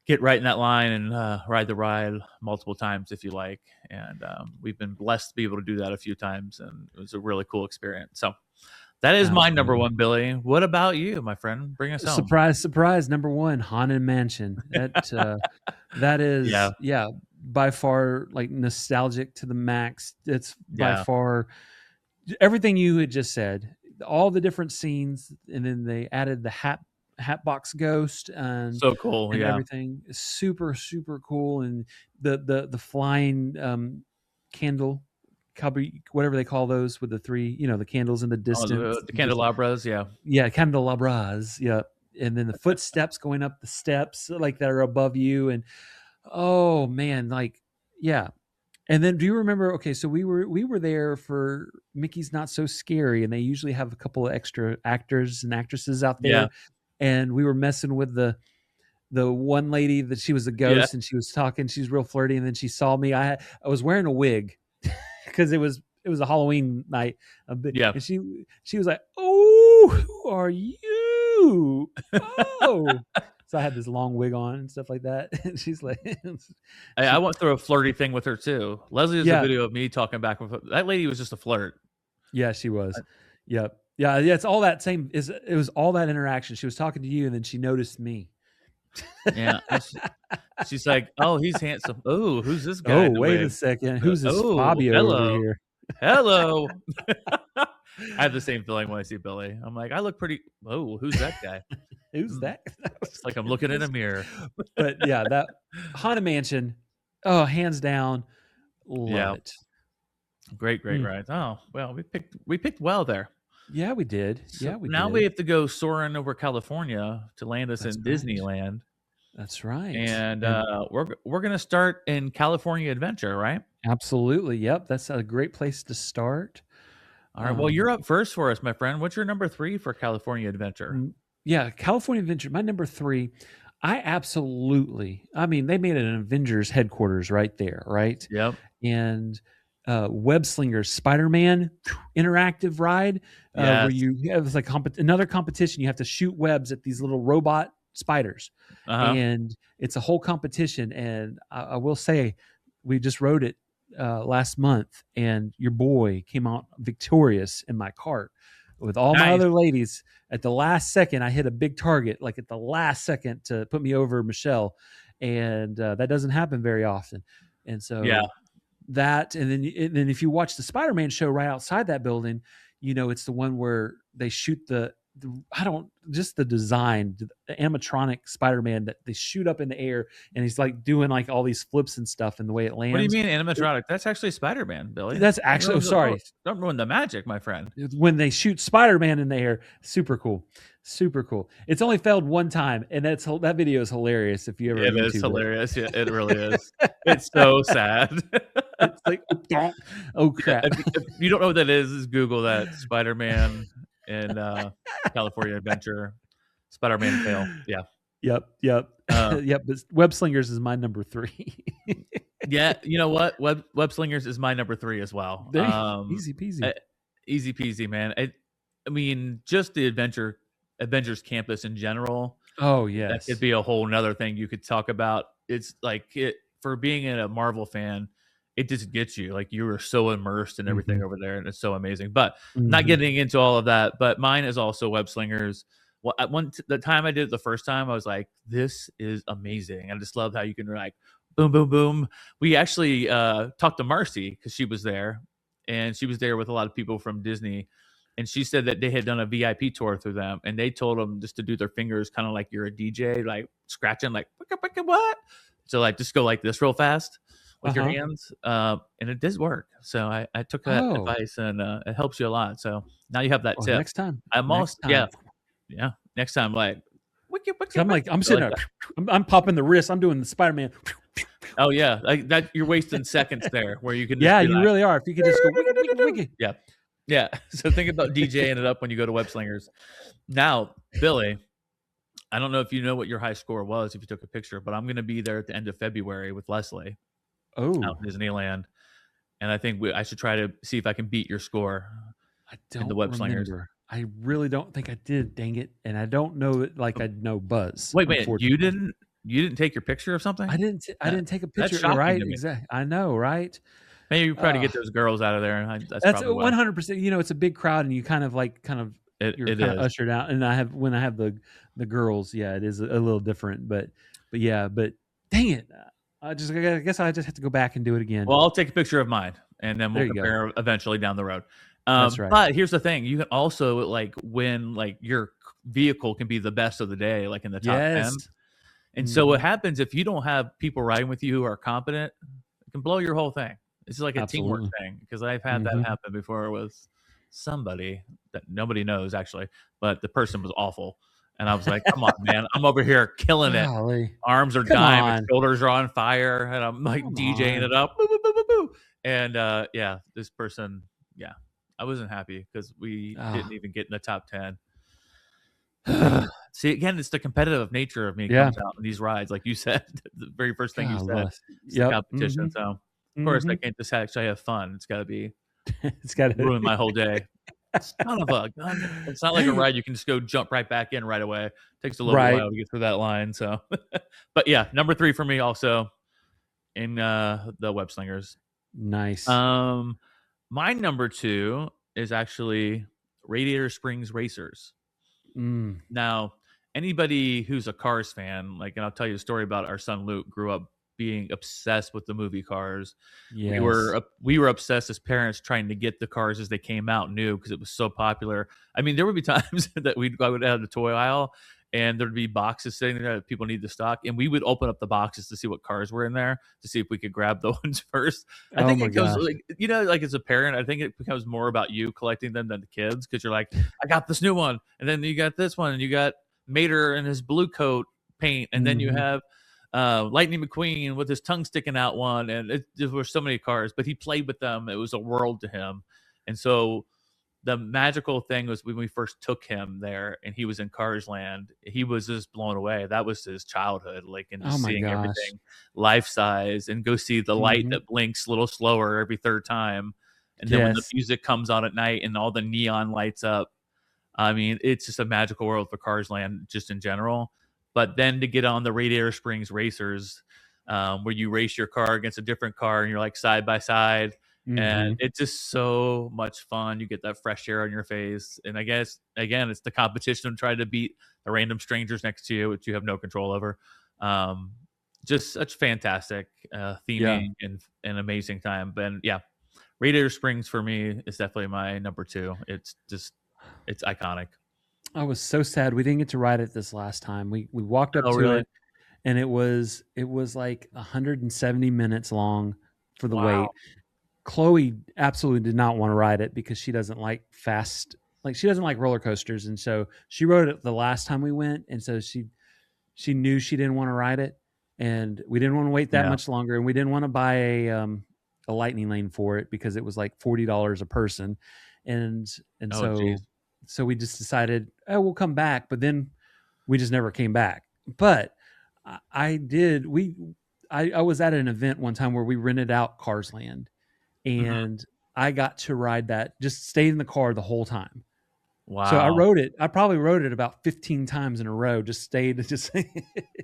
Speaker 2: get right in that line, and ride the ride multiple times if you like. And we've been blessed to be able to do that a few times, and it was a really cool experience. So that is my number
Speaker 1: Absolutely.
Speaker 2: one, Billy. What about you, my friend? Bring us home.
Speaker 1: Surprise, surprise. Number one, Haunted Mansion. That is,
Speaker 2: Yeah.
Speaker 1: yeah, by far like nostalgic to the max. It's by
Speaker 2: Yeah.
Speaker 1: far everything you had just said. All the different scenes, and then they added the Hatbox Ghost and
Speaker 2: So cool. Yeah.
Speaker 1: everything. Super, super cool. And the flying candle, whatever they call those with the three, the candles in the
Speaker 2: Oh,
Speaker 1: distance.
Speaker 2: the candelabras. Yeah.
Speaker 1: Yeah, candelabras. Yeah. And then the footsteps going up the steps like that are above you. And oh man, like, yeah. And then do you remember, okay, so we were there for Mickey's Not So Scary, and they usually have a couple of extra actors and actresses out there.
Speaker 2: Yeah.
Speaker 1: And we were messing with the one lady that she was a
Speaker 2: Yeah.
Speaker 1: ghost and she was talking, she's real flirty, and then she saw me. I was wearing a wig because it was a Halloween night.
Speaker 2: Yeah.
Speaker 1: And she was like, "Oh, who are you?" Oh. So I had this long wig on and stuff like that. And she's like,
Speaker 2: I went through a flirty thing with her too. Leslie has
Speaker 1: Yeah.
Speaker 2: a video of me talking back with her. That lady was just a flirt.
Speaker 1: Yeah, she was. Yep. Yeah, it's all that same. It was all that interaction. She was talking to you, and then she noticed me.
Speaker 2: Yeah. She's like, "Oh, he's handsome. Oh, who's this guy?"
Speaker 1: Oh,
Speaker 2: in the
Speaker 1: wait a
Speaker 2: wig?
Speaker 1: second. Who's this
Speaker 2: Oh,
Speaker 1: Fabio
Speaker 2: hello.
Speaker 1: over here?
Speaker 2: Hello. I have the same feeling when I see Billy. I'm like, I look pretty. Oh, who's that guy?
Speaker 1: Who's that?
Speaker 2: It's like I'm looking in a mirror.
Speaker 1: But yeah, that Haunted Mansion. Oh, hands down, love it.
Speaker 2: Great ride. Oh, well, we picked well there.
Speaker 1: Yeah, we did.
Speaker 2: So
Speaker 1: Yeah, we
Speaker 2: now
Speaker 1: did.
Speaker 2: we have to go soaring over California to land us
Speaker 1: That's
Speaker 2: in
Speaker 1: right.
Speaker 2: Disneyland.
Speaker 1: That's right.
Speaker 2: And we're gonna start in California Adventure, right?
Speaker 1: Absolutely. Yep. That's a great place to start.
Speaker 2: All right. Well, you're up first for us, my friend. What's your number 3 for California Adventure?
Speaker 1: Yeah, California Adventure. My number 3. I mean, they made an Avengers headquarters right there, right?
Speaker 2: Yep.
Speaker 1: And Web Slingers Spider-Man interactive ride where
Speaker 2: Yes.
Speaker 1: you have like another competition. You have to shoot webs at these little robot spiders, and it's a whole competition. And I will say, we just rode it last month, and your boy came out victorious in my cart. with all my
Speaker 2: Nice.
Speaker 1: other ladies. At the last second, I hit a big target, like at the last second to put me over Michelle, and that doesn't happen very often. And
Speaker 2: Yeah.
Speaker 1: so that, and then if you watch the Spider-Man show right outside that building, it's the one where they shoot the just the design, the animatronic Spider-Man that they shoot up in the air, and he's like doing like all these flips and stuff, and the way it lands.
Speaker 2: What do you mean animatronic? That's actually Spider-Man, Billy.
Speaker 1: That's actually, sorry.
Speaker 2: Don't ruin the magic, my friend.
Speaker 1: When they shoot Spider-Man in the air, super cool. It's only failed one time, and that video is hilarious. If you ever,
Speaker 2: It is hilarious. Yeah, it really is. It's so sad.
Speaker 1: It's like, oh crap!
Speaker 2: If you don't know what that is Google that Spider-Man in California Adventure, Spider-Man fail. Yeah.
Speaker 1: Yep. Yep. But Web Slingers is my number 3.
Speaker 2: Yeah, you know what? Web Slingers is my number 3 as well.
Speaker 1: Easy peasy.
Speaker 2: Easy peasy, man. I mean, just the Avengers campus in general.
Speaker 1: Oh yes,
Speaker 2: that could be a whole nother thing you could talk about. It's like for being a Marvel fan, it just gets you like you are so immersed in everything over there, and it's so amazing. But not getting into all of that. But mine is also Web Slingers. Well, the time I did it the first time, I was like, "This is amazing." I just love how you can like boom, boom, boom. We actually talked to Marcy because she was there, and she was there with a lot of people from Disney. And she said that they had done a VIP tour through them, and they told them just to do their fingers kind of like you're a DJ, like scratching, like what? So like just go like this real fast with your hands, and it does work. So I took that advice, and it helps you a lot. So now you have that tip.
Speaker 1: Next time,
Speaker 2: yeah. Next time, like
Speaker 1: I'm sitting there, I'm popping the wrist, I'm doing the Spider-Man.
Speaker 2: Oh yeah, like that. You're wasting seconds there where you can.
Speaker 1: Yeah, you really are. If you could just go wiggy.
Speaker 2: Yeah. Yeah. So think about DJing it up when you go to Web Slingers. Now, Billy, I don't know if you know what your high score was if you took a picture, but I'm going to be there at the end of February with Leslie out in Disneyland. And I think I should try to see if I can beat your score in the Web Slingers.
Speaker 1: I really don't think I did, dang it. And I don't know it like I know Buzz.
Speaker 2: Wait, you didn't take your picture of something?
Speaker 1: I didn't take a picture, right? Exactly. I know, right?
Speaker 2: Maybe you try to get those girls out of there.
Speaker 1: That's 100%. It's a big crowd, and you kind of ushered out. And when I have the girls, yeah, it is a little different. But dang it, I guess I just have to go back and do it again.
Speaker 2: Well, I'll take a picture of mine, and then we'll compare eventually down the road.
Speaker 1: That's right.
Speaker 2: But here's the thing: you can also win your vehicle can be the best of the day, like in the top 10. And so what happens if you don't have people riding with you who are competent? It can blow your whole thing. It's like a teamwork thing, because I've had that happen before with somebody that nobody knows actually, but the person was awful. And I was like, come on, man, I'm over here killing it.
Speaker 1: Golly.
Speaker 2: Arms are dying, shoulders are on fire, and I'm like DJing it up. Boo, boo, boo, boo, boo. And this person, I wasn't happy because we didn't even get in the top 10. See, again, it's the competitive nature of me comes out in these rides, like you said, the very first thing you said, it's the competition. So of course, I can't just actually have fun. It's got to be,
Speaker 1: it's got to
Speaker 2: ruin my whole day. Son of a gun. It's not like a ride you can just go jump right back in right away. It takes a little while to get through that line. So, but yeah, number 3 for me also in the Web Slingers.
Speaker 1: Nice.
Speaker 2: My number 2 is actually Radiator Springs Racers. Now, anybody who's a Cars fan, and I'll tell you a story about our son Luke, grew up being obsessed with the movie Cars. Yes. We were obsessed as parents trying to get the cars as they came out new because it was so popular. I mean, there would be times that I would have the toy aisle and there'd be boxes sitting there that people need to stock, and we would open up the boxes to see what cars were in there to see if we could grab the ones first. I think it goes as a parent, I think it becomes more about you collecting them than the kids, because you're like, I got this new one, and then you got this one, and you got Mater and his blue coat paint, and then you have Lightning McQueen with his tongue sticking out one, and there were so many cars, but he played with them. It was a world to him. And so the magical thing was when we first took him there and he was in Cars Land, he was just blown away. That was his childhood, and just seeing everything life size, and go see the light that blinks a little slower every third time. And then when the music comes on at night and all the neon lights up, I mean, it's just a magical world for Cars Land just in general. But then to get on the Radiator Springs Racers, where you race your car against a different car and you're like side by side, and
Speaker 1: Mm-hmm.
Speaker 2: it's just so much fun. You get that fresh air on your face, and I guess again, it's the competition of trying to beat the random strangers next to you, which you have no control over. Um, just such fantastic
Speaker 1: Yeah.
Speaker 2: theming and an amazing time. But yeah, Radiator Springs for me is definitely my number two. It's iconic.
Speaker 1: I was so sad we didn't get to ride it this last time. We walked up
Speaker 2: Oh,
Speaker 1: to
Speaker 2: really?
Speaker 1: it, and it was like 170 minutes long for the
Speaker 2: Wow.
Speaker 1: wait. Chloe absolutely did not want to ride it because she doesn't like fast, like she doesn't like roller coasters, and so she rode it the last time we went, and so she knew she didn't want to ride it, and we didn't want to wait that
Speaker 2: Yeah.
Speaker 1: much longer, and we didn't want to buy a lightning lane for it because it was like $40 a person, and and
Speaker 2: Oh, geez.
Speaker 1: so we just decided, oh, we'll come back, but then we just never came back. But I did we I was at an event one time where we rented out Cars Land,
Speaker 2: Mhm.
Speaker 1: and I got to ride that, just stayed in the car the whole time. So I
Speaker 2: Wow.
Speaker 1: rode it. I probably rode it about 15 times in a row. Just stayed. Just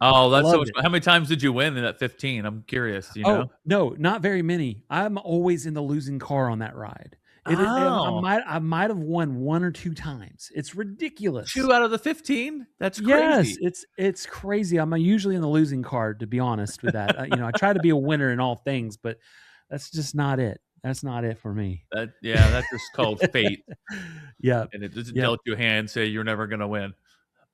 Speaker 2: Oh, that's so
Speaker 1: loved
Speaker 2: much
Speaker 1: it.
Speaker 2: fun. How many times did you win in that 15? I'm curious, you know?
Speaker 1: Oh no, not very many. I'm always in the losing car on that ride. I
Speaker 2: Oh,
Speaker 1: might have won one or two times. It's ridiculous.
Speaker 2: 2 out of the 15? That's
Speaker 1: Yes,
Speaker 2: crazy.
Speaker 1: it's crazy. I'm usually in the losing card, to be honest with that. I try to be a winner in all things, but that's just not it. That's not it for me.
Speaker 2: That's just called fate,
Speaker 1: Yeah,
Speaker 2: and it doesn't
Speaker 1: yeah.
Speaker 2: dealt you a hand, say you're never gonna win.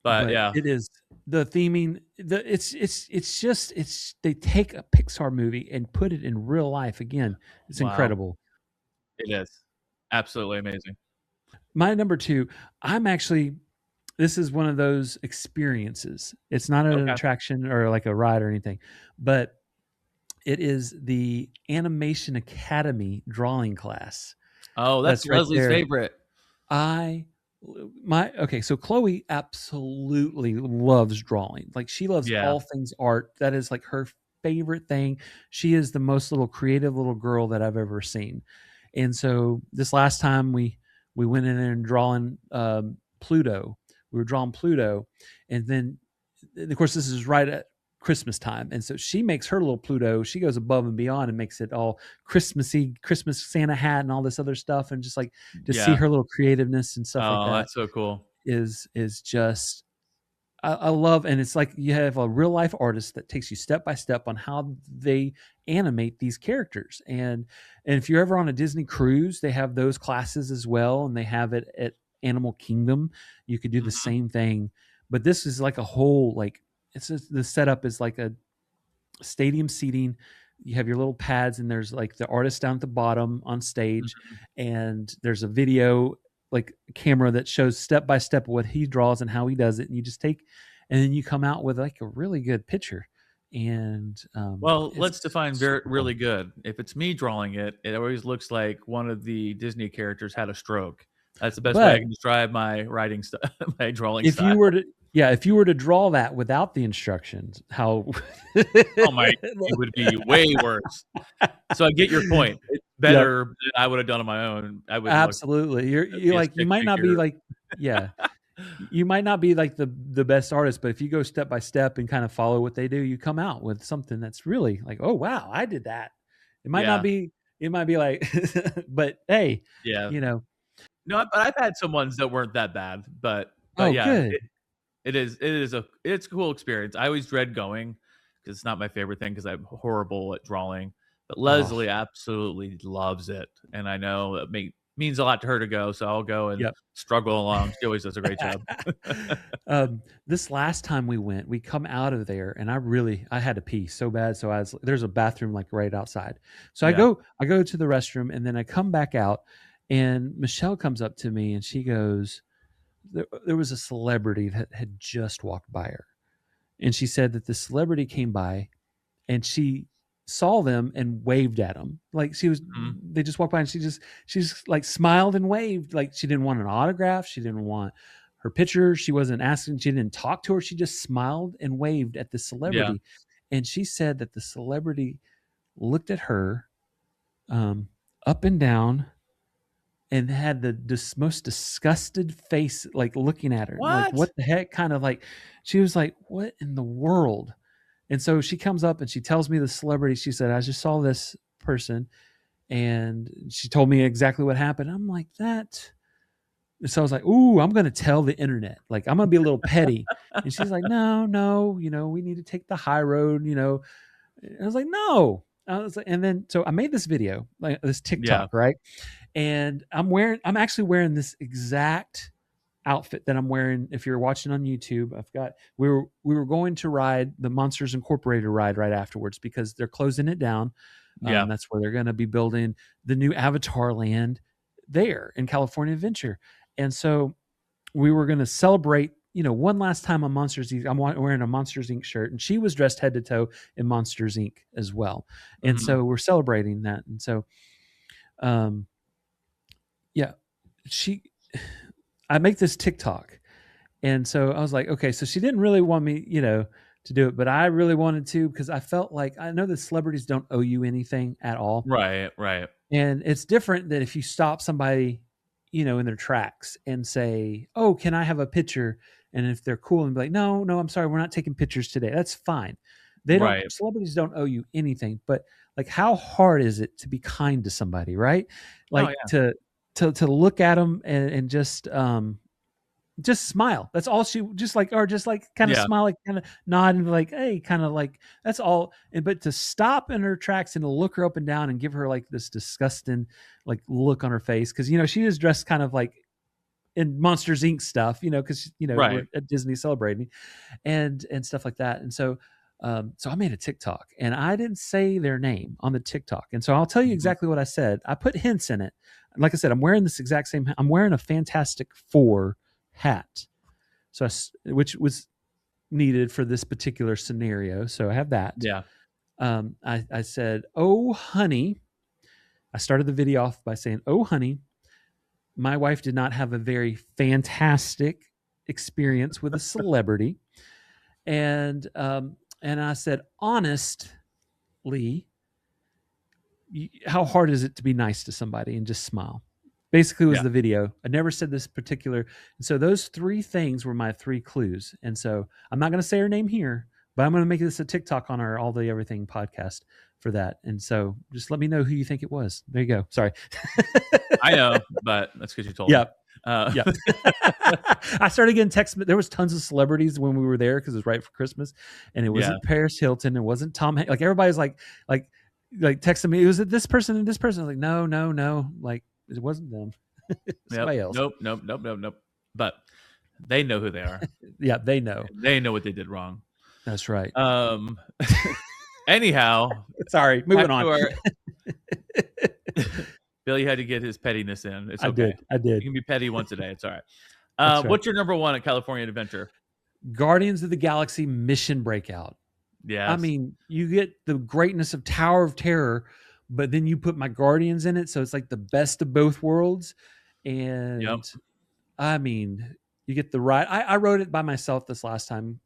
Speaker 2: But
Speaker 1: But
Speaker 2: yeah.
Speaker 1: it is the theming. It's just they take a Pixar movie and put it in real life again. It's
Speaker 2: Wow.
Speaker 1: incredible.
Speaker 2: It is. Absolutely amazing.
Speaker 1: My number two, I'm actually this is one of those experiences. It's not an
Speaker 2: Okay.
Speaker 1: attraction or like a ride or anything, but it is the Animation Academy drawing class.
Speaker 2: Oh, that's
Speaker 1: That's right
Speaker 2: Leslie's
Speaker 1: there.
Speaker 2: favorite.
Speaker 1: I my okay, so Chloe absolutely loves drawing. Like she loves
Speaker 2: Yeah.
Speaker 1: all things art. That is like her favorite thing. She is the most little creative little girl that I've ever seen. And so this last time we went in there and drawing Pluto. We were drawing Pluto, and then of course this is right at Christmas time, and so she makes her little Pluto. She goes above and beyond and makes it all Christmassy, Christmas Santa hat and all this other stuff, and just like to see
Speaker 2: Yeah.
Speaker 1: her little creativeness and stuff like
Speaker 2: Oh,
Speaker 1: that
Speaker 2: that's so cool.
Speaker 1: is just I love, and it's like you have a real life artist that takes you step by step on how they animate these characters. And if you're ever on a Disney cruise, they have those classes as well, and they have it at Animal Kingdom. You could do the
Speaker 2: Mhm.
Speaker 1: same thing, but this is like a whole like it's just, the setup is like a stadium seating. You have your little pads, and there's like the artist down at the bottom on stage,
Speaker 2: Mhm.
Speaker 1: and there's a video like camera that shows step by step what he draws and how he does it, and you just take, and then you come out with like a really good picture, and
Speaker 2: Well,
Speaker 1: it's
Speaker 2: let's define
Speaker 1: super
Speaker 2: really
Speaker 1: fun.
Speaker 2: good. If it's me drawing it, it always looks like one of the Disney characters had a stroke. That's the best way I
Speaker 1: But
Speaker 2: can describe my writing my drawing
Speaker 1: if
Speaker 2: style.
Speaker 1: you were to, yeah, if you were to draw that without the instructions, how
Speaker 2: Oh my, it would be way worse. So I get your point. It's
Speaker 1: yep,
Speaker 2: better than I would have done on my own. I would look
Speaker 1: absolutely. You
Speaker 2: be a
Speaker 1: like you
Speaker 2: stick
Speaker 1: might not be
Speaker 2: figure.
Speaker 1: like, yeah, you might not be like the best artist, but if you go step by step and kind of follow what they do, you come out with something that's really like, oh wow, I did that. It might not
Speaker 2: Yeah,
Speaker 1: be, it might be like, but hey,
Speaker 2: yeah.
Speaker 1: you know,
Speaker 2: No, but I've had some ones that weren't that bad, but
Speaker 1: oh
Speaker 2: yeah,
Speaker 1: good,
Speaker 2: it's a cool experience. I always dread going because it's not my favorite thing because I'm horrible at drawing. But
Speaker 1: oh
Speaker 2: Leslie absolutely loves it, and I know it means a lot to her to go, so I'll go and
Speaker 1: yep.
Speaker 2: struggle along. She always does a great job.
Speaker 1: This last time we went, we come out of there, and I had to pee so bad. So there's a bathroom like right outside. So
Speaker 2: Yeah.
Speaker 1: I go to the restroom, and then I come back out, and Michelle comes up to me, and she goes, there was a celebrity that had just walked by her, and she said that the celebrity came by, and she saw them and waved at them like
Speaker 2: Mhm.
Speaker 1: they just walked by, and she just like smiled and waved, like she didn't want an autograph, she didn't want her picture, she wasn't asking, she didn't talk to her, she just smiled and waved at the
Speaker 2: Yeah.
Speaker 1: celebrity. And she said that the celebrity looked at her up and down, and had the most disgusted face, like looking at her like
Speaker 2: What?
Speaker 1: what the heck, kind of like she was like, what in the world? And so she comes up and she tells me the celebrity. She said, I just saw this person, and she told me exactly what happened. I'm like, that. So I was like, ooh, I'm going to tell the internet. Like, I'm going to be a little petty. And she's like, no, no, we need to take the high road. I was like, no. I was like, and then so I made this video, like this
Speaker 2: Yeah.
Speaker 1: TikTok, right? And I'm actually wearing this exact outfit that I'm wearing. If you're watching on YouTube, we were going to ride the Monsters Incorporated ride right afterwards because they're closing it down.
Speaker 2: Yeah.
Speaker 1: That's where they're going to be building the new Avatar land there in California Adventure. And so we were going to celebrate, one last time on Monsters Inc. I'm wearing a Monsters Inc. shirt, and she was dressed head to toe in Monsters Inc. as well. And
Speaker 2: Mhm.
Speaker 1: so we're celebrating that. And so, yeah, I make this TikTok. And so I was like, okay, so she didn't really want me, to do it, but I really wanted to because I felt like I know that celebrities don't owe you anything at all.
Speaker 2: Right. Right.
Speaker 1: And it's different than if you stop somebody, in their tracks and say, "Oh, can I have a picture?" And if they're cool and be like, "No, no, I'm sorry, we're not taking pictures today." That's fine.
Speaker 2: Right.
Speaker 1: Celebrities don't owe you anything, but like how hard is it to be kind to somebody, right?
Speaker 2: Oh
Speaker 1: Like
Speaker 2: yeah.
Speaker 1: to look at them and just smile. That's all she just like kind of
Speaker 2: Yeah.
Speaker 1: smile, like kind of nod and be like, hey, kind of like that's all. And but to stop in her tracks and to look her up and down and give her like this disgusting like look on her face because she is dressed kind of like in Monsters Inc. stuff, because
Speaker 2: Right.
Speaker 1: we're at Disney celebrating and stuff like that. And so so I made a TikTok and I didn't say their name on the TikTok. And so I'll tell you
Speaker 2: Mhm.
Speaker 1: exactly what I said. I put hints in it. Like I said, I'm wearing this exact same. I'm wearing a Fantastic Four hat, so which was needed for this particular scenario. So I have that.
Speaker 2: Yeah.
Speaker 1: I said, "Oh, honey." I started the video off by saying, "Oh, honey, my wife did not have a very fantastic experience with a celebrity," and I said, "Honestly, how hard is it to be nice to somebody and just smile?" Basically was
Speaker 2: Yeah.
Speaker 1: the video. I never said this particular. And so those three things were my three clues. And so I'm not going to say her name here, but I'm going to make this a TikTok on our All the Everything podcast for that. And so just let me know who you think it was. There you go. Sorry.
Speaker 2: I know, but that's because you told me.
Speaker 1: Yep. Yep. I started getting texts. There was tons of celebrities when we were there because it was right for Christmas, and it
Speaker 2: Yeah.
Speaker 1: wasn't Paris Hilton. It wasn't Tom. Like everybody's like texting me. Was it this person and this person? I was like, no, no, no. Like it wasn't them. Somebody else.
Speaker 2: Nope. But they know who they are.
Speaker 1: Yeah, they know.
Speaker 2: They know what they did wrong.
Speaker 1: That's right.
Speaker 2: Anyhow,
Speaker 1: sorry. Moving
Speaker 2: back to
Speaker 1: on.
Speaker 2: Billy had to get his pettiness in. It's
Speaker 1: I
Speaker 2: okay.
Speaker 1: did.
Speaker 2: You can be petty once a day. It's all right.
Speaker 1: That's right.
Speaker 2: What's your number one at California Adventure?
Speaker 1: Guardians of the Galaxy Mission Breakout.
Speaker 2: Yeah.
Speaker 1: I mean, you get the greatness of Tower of Terror, but then you put my Guardians in it, so it's like the best of both worlds. And
Speaker 2: Yep.
Speaker 1: I mean, you get the ride. I wrote it by myself this last time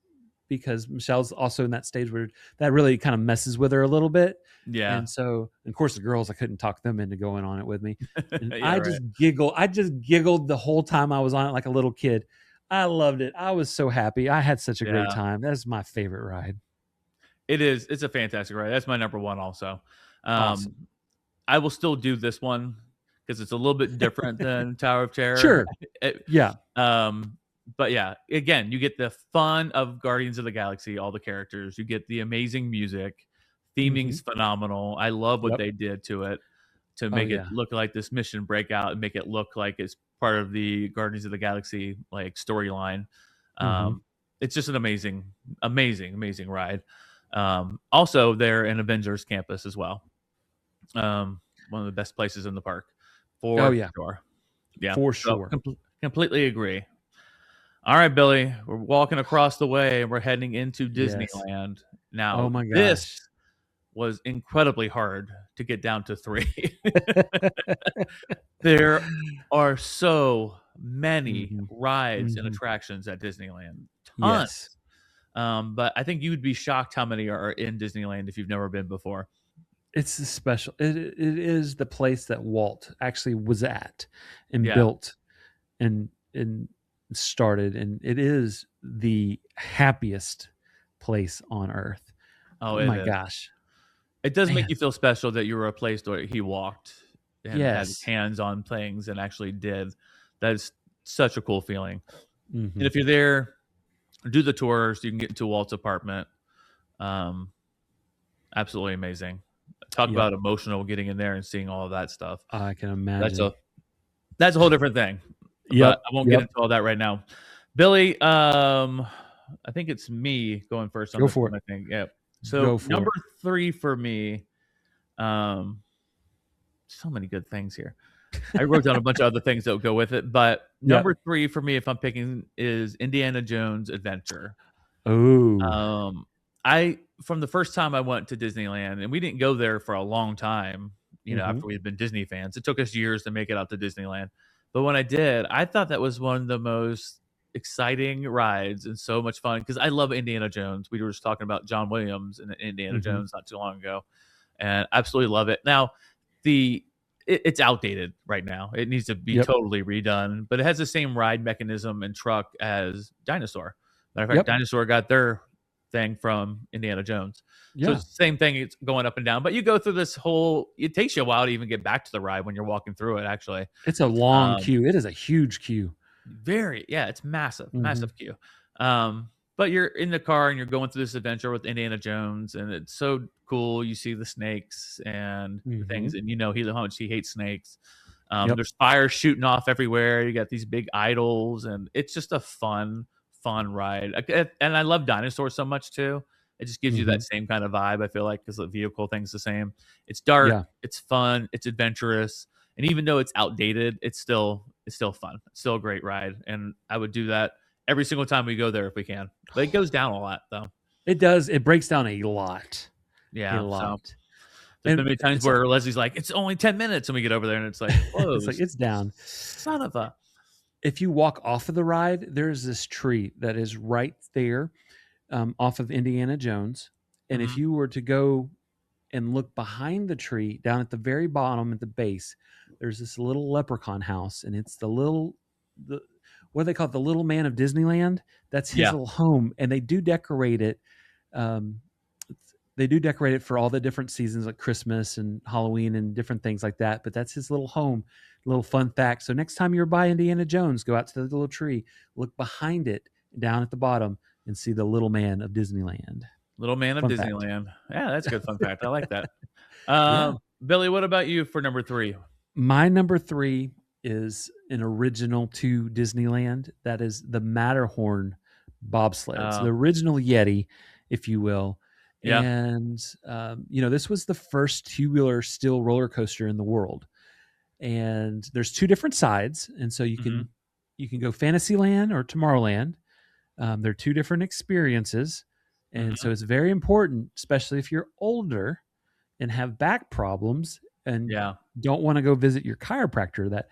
Speaker 1: because Michelle's also in that stage where that really kind of messes with her a little bit.
Speaker 2: Yeah.
Speaker 1: And so, of course, the girls, I couldn't talk them into going on it with me. And
Speaker 2: Yeah,
Speaker 1: I just giggled. I just giggled the whole time I was on it like a little kid. I loved it. I was so happy. I had such a great time. That's my favorite ride.
Speaker 2: It is. It's a fantastic ride. That's my number one also.
Speaker 1: Awesome.
Speaker 2: I will still do this one because it's a little bit different than Tower of Terror.
Speaker 1: Sure. Yeah.
Speaker 2: But yeah, again, you get the fun of Guardians of the Galaxy, all the characters. You get the amazing music. Theming's phenomenal. I love what they did to it to make it look like this Mission Breakout and make it look like it's part of the Guardians of the Galaxy like storyline. It's just an amazing ride. Also, they're an Avengers campus as well. One of the best places in the park. For sure. Yeah,
Speaker 1: for sure.
Speaker 2: Completely agree. All right, Billy, we're walking across the way and we're heading into Disneyland. Now,
Speaker 1: oh my gosh.
Speaker 2: This was incredibly hard to get down to 3. There are so many rides and attractions at Disneyland. Tons.
Speaker 1: Yes.
Speaker 2: But I think you would be shocked how many are in Disneyland if you've never been before.
Speaker 1: It's special. It is the place that Walt actually was at and built and started, and it is the happiest place on earth. Oh my gosh.
Speaker 2: It does make
Speaker 1: Man,
Speaker 2: you feel special that you were a place where he walked and had his
Speaker 1: yes.
Speaker 2: hands on things and actually did. That is such a cool feeling. And
Speaker 1: Mhm.
Speaker 2: if you're there, do the tours. You can get into Walt's apartment. Um, absolutely amazing. Talk
Speaker 1: Yep.
Speaker 2: about emotional getting in there and seeing all of that stuff.
Speaker 1: I can
Speaker 2: That's
Speaker 1: imagine.
Speaker 2: a that's a whole different thing. But
Speaker 1: Yep,
Speaker 2: I won't get
Speaker 1: yep.
Speaker 2: into all that right now. Billy, I think it's me going first on
Speaker 1: Go
Speaker 2: this
Speaker 1: for
Speaker 2: one.
Speaker 1: it.
Speaker 2: I think, yeah.
Speaker 1: Go
Speaker 2: So
Speaker 1: for
Speaker 2: number
Speaker 1: it.
Speaker 2: 3 for me, um, so many good things here. I wrote down a bunch of other things that would go with it, but
Speaker 1: Yep.
Speaker 2: number 3 for me, if I'm picking, is Indiana Jones Adventure.
Speaker 1: Oh.
Speaker 2: Um, I from the first time I went to Disneyland, and we didn't go there for a long time,
Speaker 1: Mhm.
Speaker 2: after we had been Disney fans. It took us years to make it out to Disneyland. But when I did, I thought that was one of the most exciting rides and so much fun because I love Indiana Jones. We were just talking about John Williams and Indiana
Speaker 1: Mhm.
Speaker 2: Jones not too long ago, and absolutely love it. Now, the it's outdated right now. It needs to be
Speaker 1: Yep.
Speaker 2: totally redone, but it has the same ride mechanism and truck as Dinosaur. Matter of fact,
Speaker 1: Yep.
Speaker 2: Dinosaur got their thing from Indiana Jones. So
Speaker 1: Yeah.
Speaker 2: it's the same thing. It's going up and down, but you go through this whole. It takes you a while to even get back to the ride when you're walking through it. Actually,
Speaker 1: It's a long
Speaker 2: um,
Speaker 1: queue. It is a huge queue.
Speaker 2: yeah, it's massive,
Speaker 1: Mhm.
Speaker 2: massive queue. But you're in the car and you're going through this adventure with Indiana Jones, and it's so cool. You see the snakes and the things,
Speaker 1: Mhm.
Speaker 2: and how much he hates snakes.
Speaker 1: Yep.
Speaker 2: There's fire shooting off everywhere. You got these big idols, and it's just a fun ride. And I love dinosaurs so much too. It just gives you that
Speaker 1: Mhm.
Speaker 2: same kind of vibe. I feel like because the vehicle thing's the same. It's dark,
Speaker 1: Yeah.
Speaker 2: it's fun, it's adventurous, and even though it's outdated, it's still fun. It's still a great ride, and I would do that every single time we go there if we can. But it goes down a lot though.
Speaker 1: It does. It breaks down a lot. A
Speaker 2: Yeah. So
Speaker 1: lot.
Speaker 2: there's been
Speaker 1: And
Speaker 2: many times
Speaker 1: it's a
Speaker 2: where Leslie's like, "It's only 10 minutes," and we get over there and it's like
Speaker 1: it's like
Speaker 2: closed.
Speaker 1: it's down.
Speaker 2: Son of a.
Speaker 1: If you walk off of the ride, there's this tree that is right there, off of Indiana Jones. And if
Speaker 2: Mhm.
Speaker 1: you were to go and look behind the tree, down at the very bottom at the base, there's this little leprechaun house, and it's the what do they call it? The little man of Disneyland. That's his
Speaker 2: Yeah.
Speaker 1: little home, and they do decorate it. Um, they do decorate it for all the different seasons, like Christmas and Halloween and different things like that. But that's his little home. Little fun fact. So next time you're by Indiana Jones, go out to the little tree, look behind it, down at the bottom, and see the little man of Disneyland.
Speaker 2: Little man of
Speaker 1: Fun fact.
Speaker 2: Disneyland. Yeah, that's a good fun fact. I like that.
Speaker 1: Yeah.
Speaker 2: Billy, what about you for number 3?
Speaker 1: My number 3 is an original to Disneyland. That is the Matterhorn bobsleds, the
Speaker 2: Uh,
Speaker 1: original Yeti, if you will.
Speaker 2: yeah.
Speaker 1: And this was the first tubular steel roller coaster in the world. And there's two different sides, and so
Speaker 2: Mhm.
Speaker 1: you can go Fantasyland or Tomorrowland. They're two different experiences, and so
Speaker 2: Mhm.
Speaker 1: it's very important, especially if you're older and have back problems and
Speaker 2: Yeah.
Speaker 1: don't want to go visit your chiropractor, that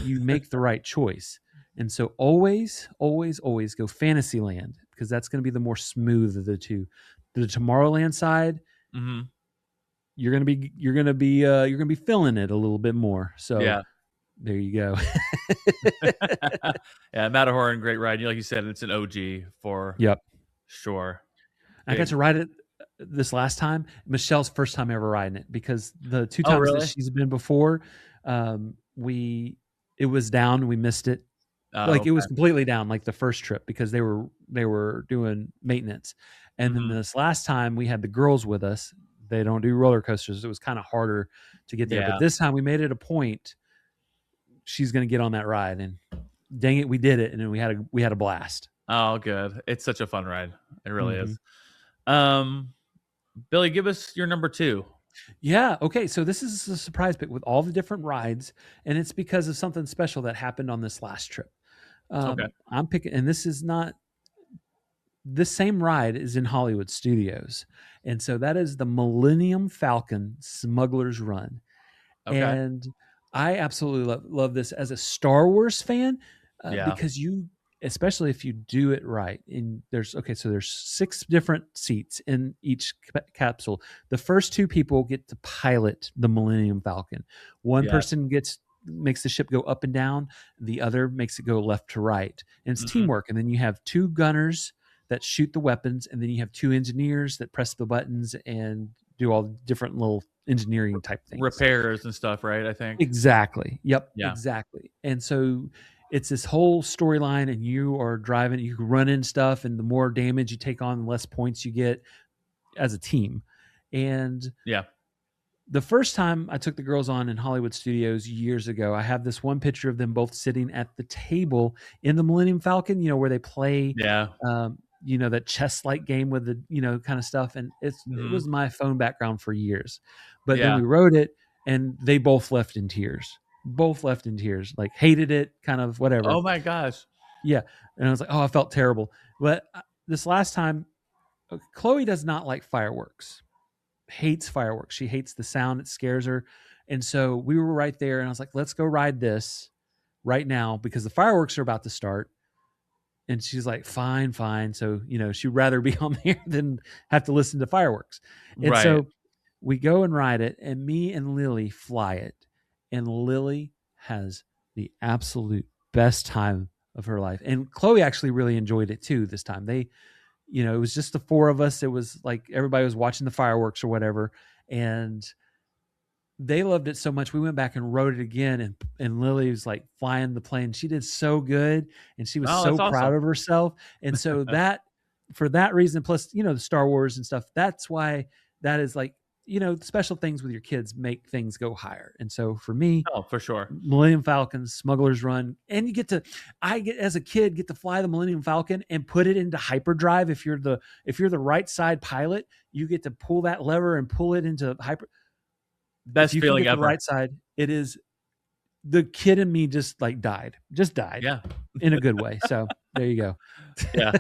Speaker 1: you make the right choice. And so always, always, always go Fantasyland, because that's going to be the more smooth of the two. The Tomorrowland side,
Speaker 2: Mhm.
Speaker 1: you're gonna be feeling it a little bit more. So
Speaker 2: Yeah.
Speaker 1: there you go.
Speaker 2: Yeah, Matterhorn, great ride. Like you said, it's an OG for
Speaker 1: Yep.
Speaker 2: sure.
Speaker 1: I got
Speaker 2: Big.
Speaker 1: to ride it this last time. Michelle's first time ever riding it, because the two
Speaker 2: Oh,
Speaker 1: times that
Speaker 2: really?
Speaker 1: she's been before, we it was down. We missed it.
Speaker 2: Oh,
Speaker 1: Like, it was
Speaker 2: okay.
Speaker 1: completely down, like the first trip, because they were doing maintenance. And then
Speaker 2: Mhm.
Speaker 1: this last time we had the girls with us. They don't do roller coasters. It was kind of harder to get there. But
Speaker 2: Yeah.
Speaker 1: this time we made it a point. She's going to get on that ride, and dang it, we did it, and then we had a blast.
Speaker 2: Oh, good. It's such a fun ride. It really
Speaker 1: Mhm.
Speaker 2: is. Um, Billy, give us your number 2.
Speaker 1: Yeah. Okay. So this is a surprise pick with all the different rides, and it's because of something special that happened on this last trip.
Speaker 2: Okay.
Speaker 1: I'm picking, and this is not this same ride is in Hollywood Studios, and so that is the Millennium Falcon Smuggler's Run.
Speaker 2: Okay.
Speaker 1: And I absolutely love this as a Star Wars fan,
Speaker 2: Yeah.
Speaker 1: because especially if you do it right. And so there's 6 different seats in each capsule. The first 2 people get to pilot the Millennium Falcon. One
Speaker 2: Yeah.
Speaker 1: person makes the ship go up and down. The other makes it go left to right. And it's
Speaker 2: Mhm.
Speaker 1: teamwork. And then you have 2 gunners that shoot the weapons, and then you have 2 engineers that press the buttons and do all the different little engineering type things.
Speaker 2: Repairs and stuff, right? I think.
Speaker 1: Exactly. Yep.
Speaker 2: Yeah.
Speaker 1: Exactly. And so it's this whole storyline, and you are driving. You can run in stuff, and the more damage you take on, the less points you get as a team. And
Speaker 2: Yeah.
Speaker 1: the first time I took the girls on in Hollywood Studios years ago, I have this one picture of them both sitting at the table in the Millennium Falcon, where they play,
Speaker 2: Yeah.
Speaker 1: that chess-like game with the, kind of stuff. And it was my phone background for years. But then we wrote it, and they both left in tears. Like hated it, kind of whatever.
Speaker 2: Oh my gosh.
Speaker 1: Yeah. And I was like, oh, I felt terrible. But this last time, Chloe does not like fireworks. Hates fireworks. She hates the sound. It scares her. And so we were right there, and I was like, let's go ride this right now because the fireworks are about to start. And she's like, fine. So, she'd rather be on there than have to listen to fireworks. And so we go and ride it, and me and Lily fly it. And Lily has the absolute best time of her life. And Chloe actually really enjoyed it too this time. It was just the four of us. It was like everybody was watching the fireworks or whatever. And they loved it so much. We went back and wrote it again, and Lily was like flying the plane. She did so good, and she was so proud of herself. And so for that reason, plus, the Star Wars and stuff, that's why that is like, special things with your kids make things go higher. And so for me,
Speaker 2: for sure,
Speaker 1: Millennium Falcon, Smuggler's Run, and as a kid, get to fly the Millennium Falcon and put it into hyperdrive. If you're the right side pilot, you get to pull that lever and pull it into hyper.
Speaker 2: Best feeling ever.
Speaker 1: The right side, it is. The kid in me just died.
Speaker 2: Yeah,
Speaker 1: in a good way. So there you go.
Speaker 2: Yeah,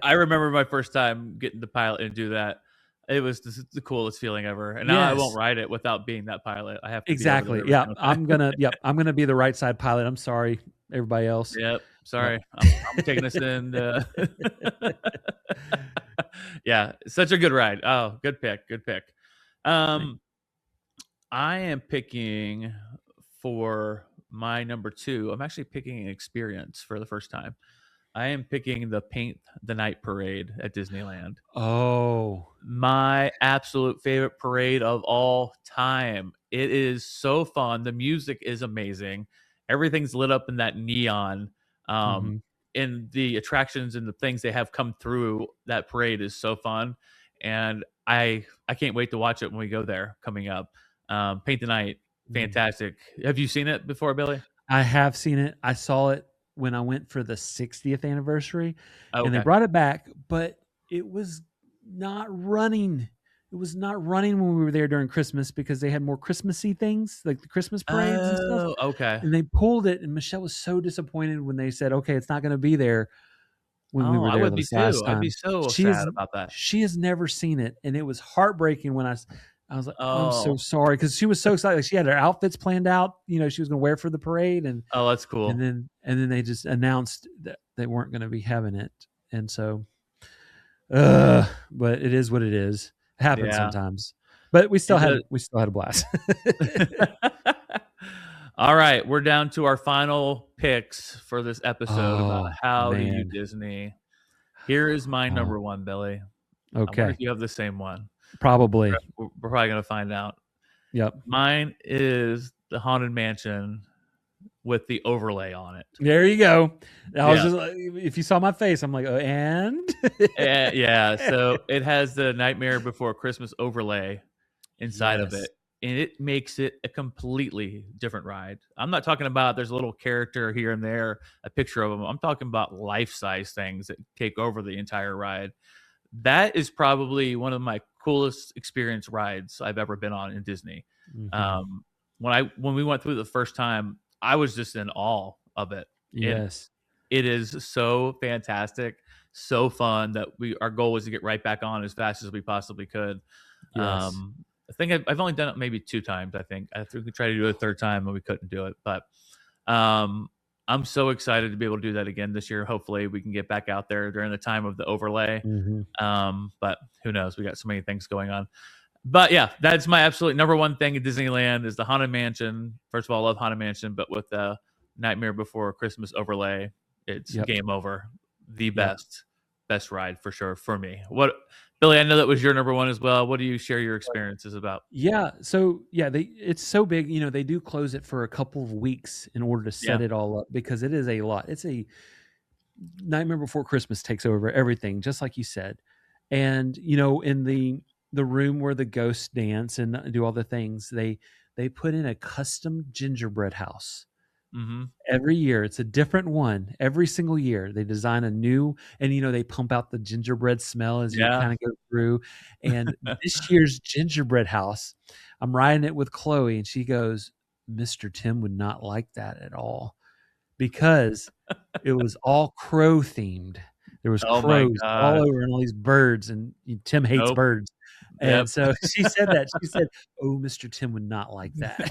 Speaker 2: I remember my first time getting the pilot and do that. It was the coolest feeling ever, and now I won't ride it without being that pilot. I have to
Speaker 1: exactly. Yeah, I'm gonna be the right side pilot. I'm sorry, everybody else.
Speaker 2: Yep, sorry. I'm taking us in. Yeah, such a good ride. Oh, good pick. I am picking for my number 2. I'm actually picking an experience for the first time. I am picking the Paint the Night Parade at Disneyland.
Speaker 1: Oh,
Speaker 2: my absolute favorite parade of all time. It is so fun. The music is amazing. Everything's lit up in that neon. And the attractions and the things they have come through that parade is so fun. And I can't wait to watch it when we go there coming up. Paint the Night, fantastic. Have you seen it before, Billy?
Speaker 1: I have seen it. I saw it when I went for the 60th anniversary, and they brought it back, but it was not running. It was not running when we were there during Christmas because they had more Christmassy things, like the Christmas parades and stuff.
Speaker 2: Okay.
Speaker 1: And they pulled it, and Michelle was so disappointed when they said, okay, it's not going to be there when we were there.
Speaker 2: I would be too. I'd be so sad about that.
Speaker 1: She has never seen it, and it was heartbreaking when I was like, oh, I'm so sorry, because she was so excited. Like, she had her outfits planned out. She was going to wear for the parade, and
Speaker 2: that's cool.
Speaker 1: And then they just announced that they weren't going to be having it, and so, but it is what it is. It happens sometimes, but we still had a blast.
Speaker 2: All right, we're down to our final picks for this episode about how to do Disney. Here is my number 1, Billy.
Speaker 1: Okay,
Speaker 2: I wonder if you have the same one.
Speaker 1: Probably.
Speaker 2: We're probably going to find out.
Speaker 1: Yep.
Speaker 2: Mine is the Haunted Mansion with the overlay on it.
Speaker 1: There you go. I was just, if you saw my face, I'm like, and?
Speaker 2: Yeah. So it has the Nightmare Before Christmas overlay inside of it. And it makes it a completely different ride. I'm not talking about there's a little character here and there, a picture of them. I'm talking about life-size things that take over the entire ride. That is probably one of my coolest experience rides I've ever been on in Disney. When we went through the first time, I was just in awe of it.
Speaker 1: Yes.
Speaker 2: It is so fantastic, so fun that our goal was to get right back on as fast as we possibly could.
Speaker 1: Yes.
Speaker 2: I think I've only done it maybe 2 times. I think we tried to do it a third time and we couldn't do it, but I'm so excited to be able to do that again this year. Hopefully we can get back out there during the time of the overlay. But who knows? We got so many things going on. But yeah, that's my absolute number 1 thing at Disneyland is the Haunted Mansion. First of all, I love Haunted Mansion, but with the Nightmare Before Christmas overlay, it's game over. The best ride for sure for me. What Billy, I know that was your number one as well. What do you share your experiences about?
Speaker 1: Yeah. So yeah, it's so big. They do close it for a couple of weeks in order to set
Speaker 2: Yeah.
Speaker 1: it all up because it is a lot. It's a Nightmare Before Christmas takes over everything, just like you said. And in the room where the ghosts dance and do all the things, they put in a custom gingerbread house.
Speaker 2: Mm-hmm.
Speaker 1: Every year, it's a different one. Every single year, they design a new, and they pump out the gingerbread smell as you
Speaker 2: Yeah.
Speaker 1: kind of go through. And this year's gingerbread house, I'm riding it with Chloe, and she goes, "Mr. Tim would not like that at all because it was all crow themed. There was
Speaker 2: Oh my
Speaker 1: crows all
Speaker 2: God.
Speaker 1: over and all these birds, and Tim hates
Speaker 2: Nope.
Speaker 1: birds."
Speaker 2: Yep.
Speaker 1: And so she said that. She said, "Oh, Mr. Tim would not like that."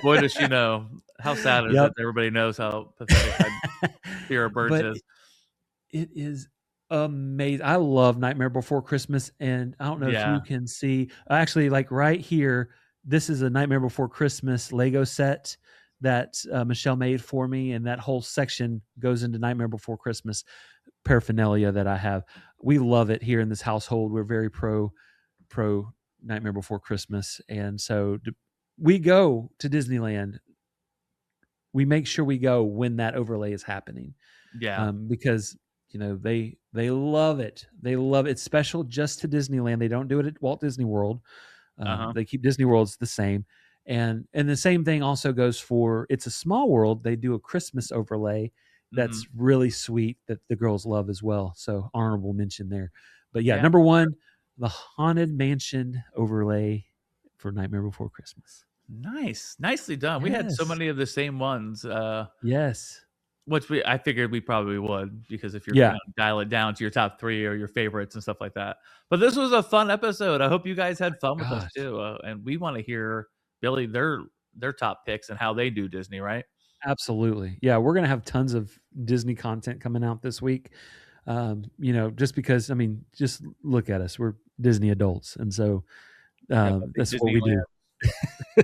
Speaker 2: Boy, does she know. How sad is
Speaker 1: Yep.
Speaker 2: it? Everybody knows how pathetic that fear of birds
Speaker 1: But
Speaker 2: is.
Speaker 1: it is amazing. I love Nightmare Before Christmas, and I don't know if
Speaker 2: Yeah.
Speaker 1: you can see. Actually, like right here, this is a Nightmare Before Christmas Lego set that Michelle made for me, and that whole section goes into Nightmare Before Christmas paraphernalia that I have. We love it here in this household. We're very pro Nightmare Before Christmas, and so we go to Disneyland. We make sure we go when that overlay is happening.
Speaker 2: Yeah.
Speaker 1: Because they love it. They love it. It's special just to Disneyland. They don't do it at Walt Disney World. They keep Disney World's the same, and the same thing also goes for It's a Small World. They do a Christmas overlay that's really sweet that the girls love as well. So honorable mention there. But yeah, number one, the Haunted Mansion overlay for Nightmare Before Christmas.
Speaker 2: Nice. Nicely done. We had so
Speaker 1: Yes.
Speaker 2: many of the same ones.
Speaker 1: Yes.
Speaker 2: Which I figured we probably would, because if you're
Speaker 1: Yeah.
Speaker 2: going to dial it down to your top 3 or your favorites and stuff like that. But this was a fun episode. I hope you guys had fun with us
Speaker 1: Gosh.
Speaker 2: too. And we want to hear, Billy, their top picks and how they do Disney, right?
Speaker 1: Absolutely. Yeah, we're going to have tons of Disney content coming out this week. Just because, just look at us. We're Disney adults. And so that's what we do.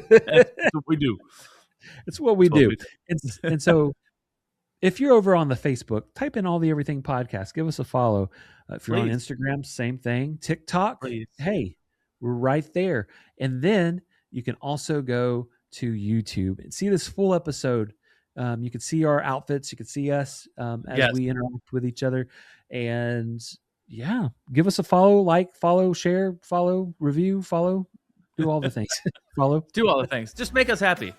Speaker 2: That's what we do.
Speaker 1: It's what we
Speaker 2: That's what
Speaker 1: do. And so if you're over on the Facebook, type in All the Everything Podcast. Give us a follow. If you're on
Speaker 2: Please.
Speaker 1: Instagram, same thing. TikTok,
Speaker 2: Please.
Speaker 1: hey, we're right there. And then you can also go to YouTube and see this full episode. You can see our outfits. You can see us as we interact with each other. And yeah, give us a follow, follow, share, follow, review, follow, do all the things. Follow.
Speaker 2: Do all the things. Just make us happy.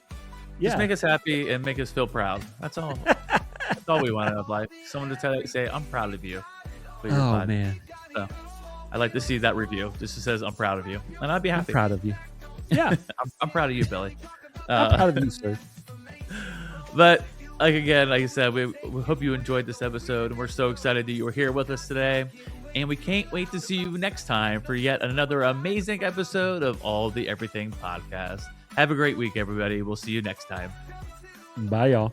Speaker 1: Yeah.
Speaker 2: Just make us happy and make us feel proud. That's all. That's all we want out of life. Someone to say, "I'm proud of you."
Speaker 1: Oh, man.
Speaker 2: So I'd like to see that review. Just says, "I'm proud of you." And I'd be happy.
Speaker 1: I'm proud of you. Yeah.
Speaker 2: I'm proud of you, Billy.
Speaker 1: I'm proud of you, sir.
Speaker 2: But like I said, we hope you enjoyed this episode, and we're so excited that you were here with us today. And we can't wait to see you next time for yet another amazing episode of All the Everything Podcast. Have a great week, everybody. We'll see you next time.
Speaker 1: Bye, y'all.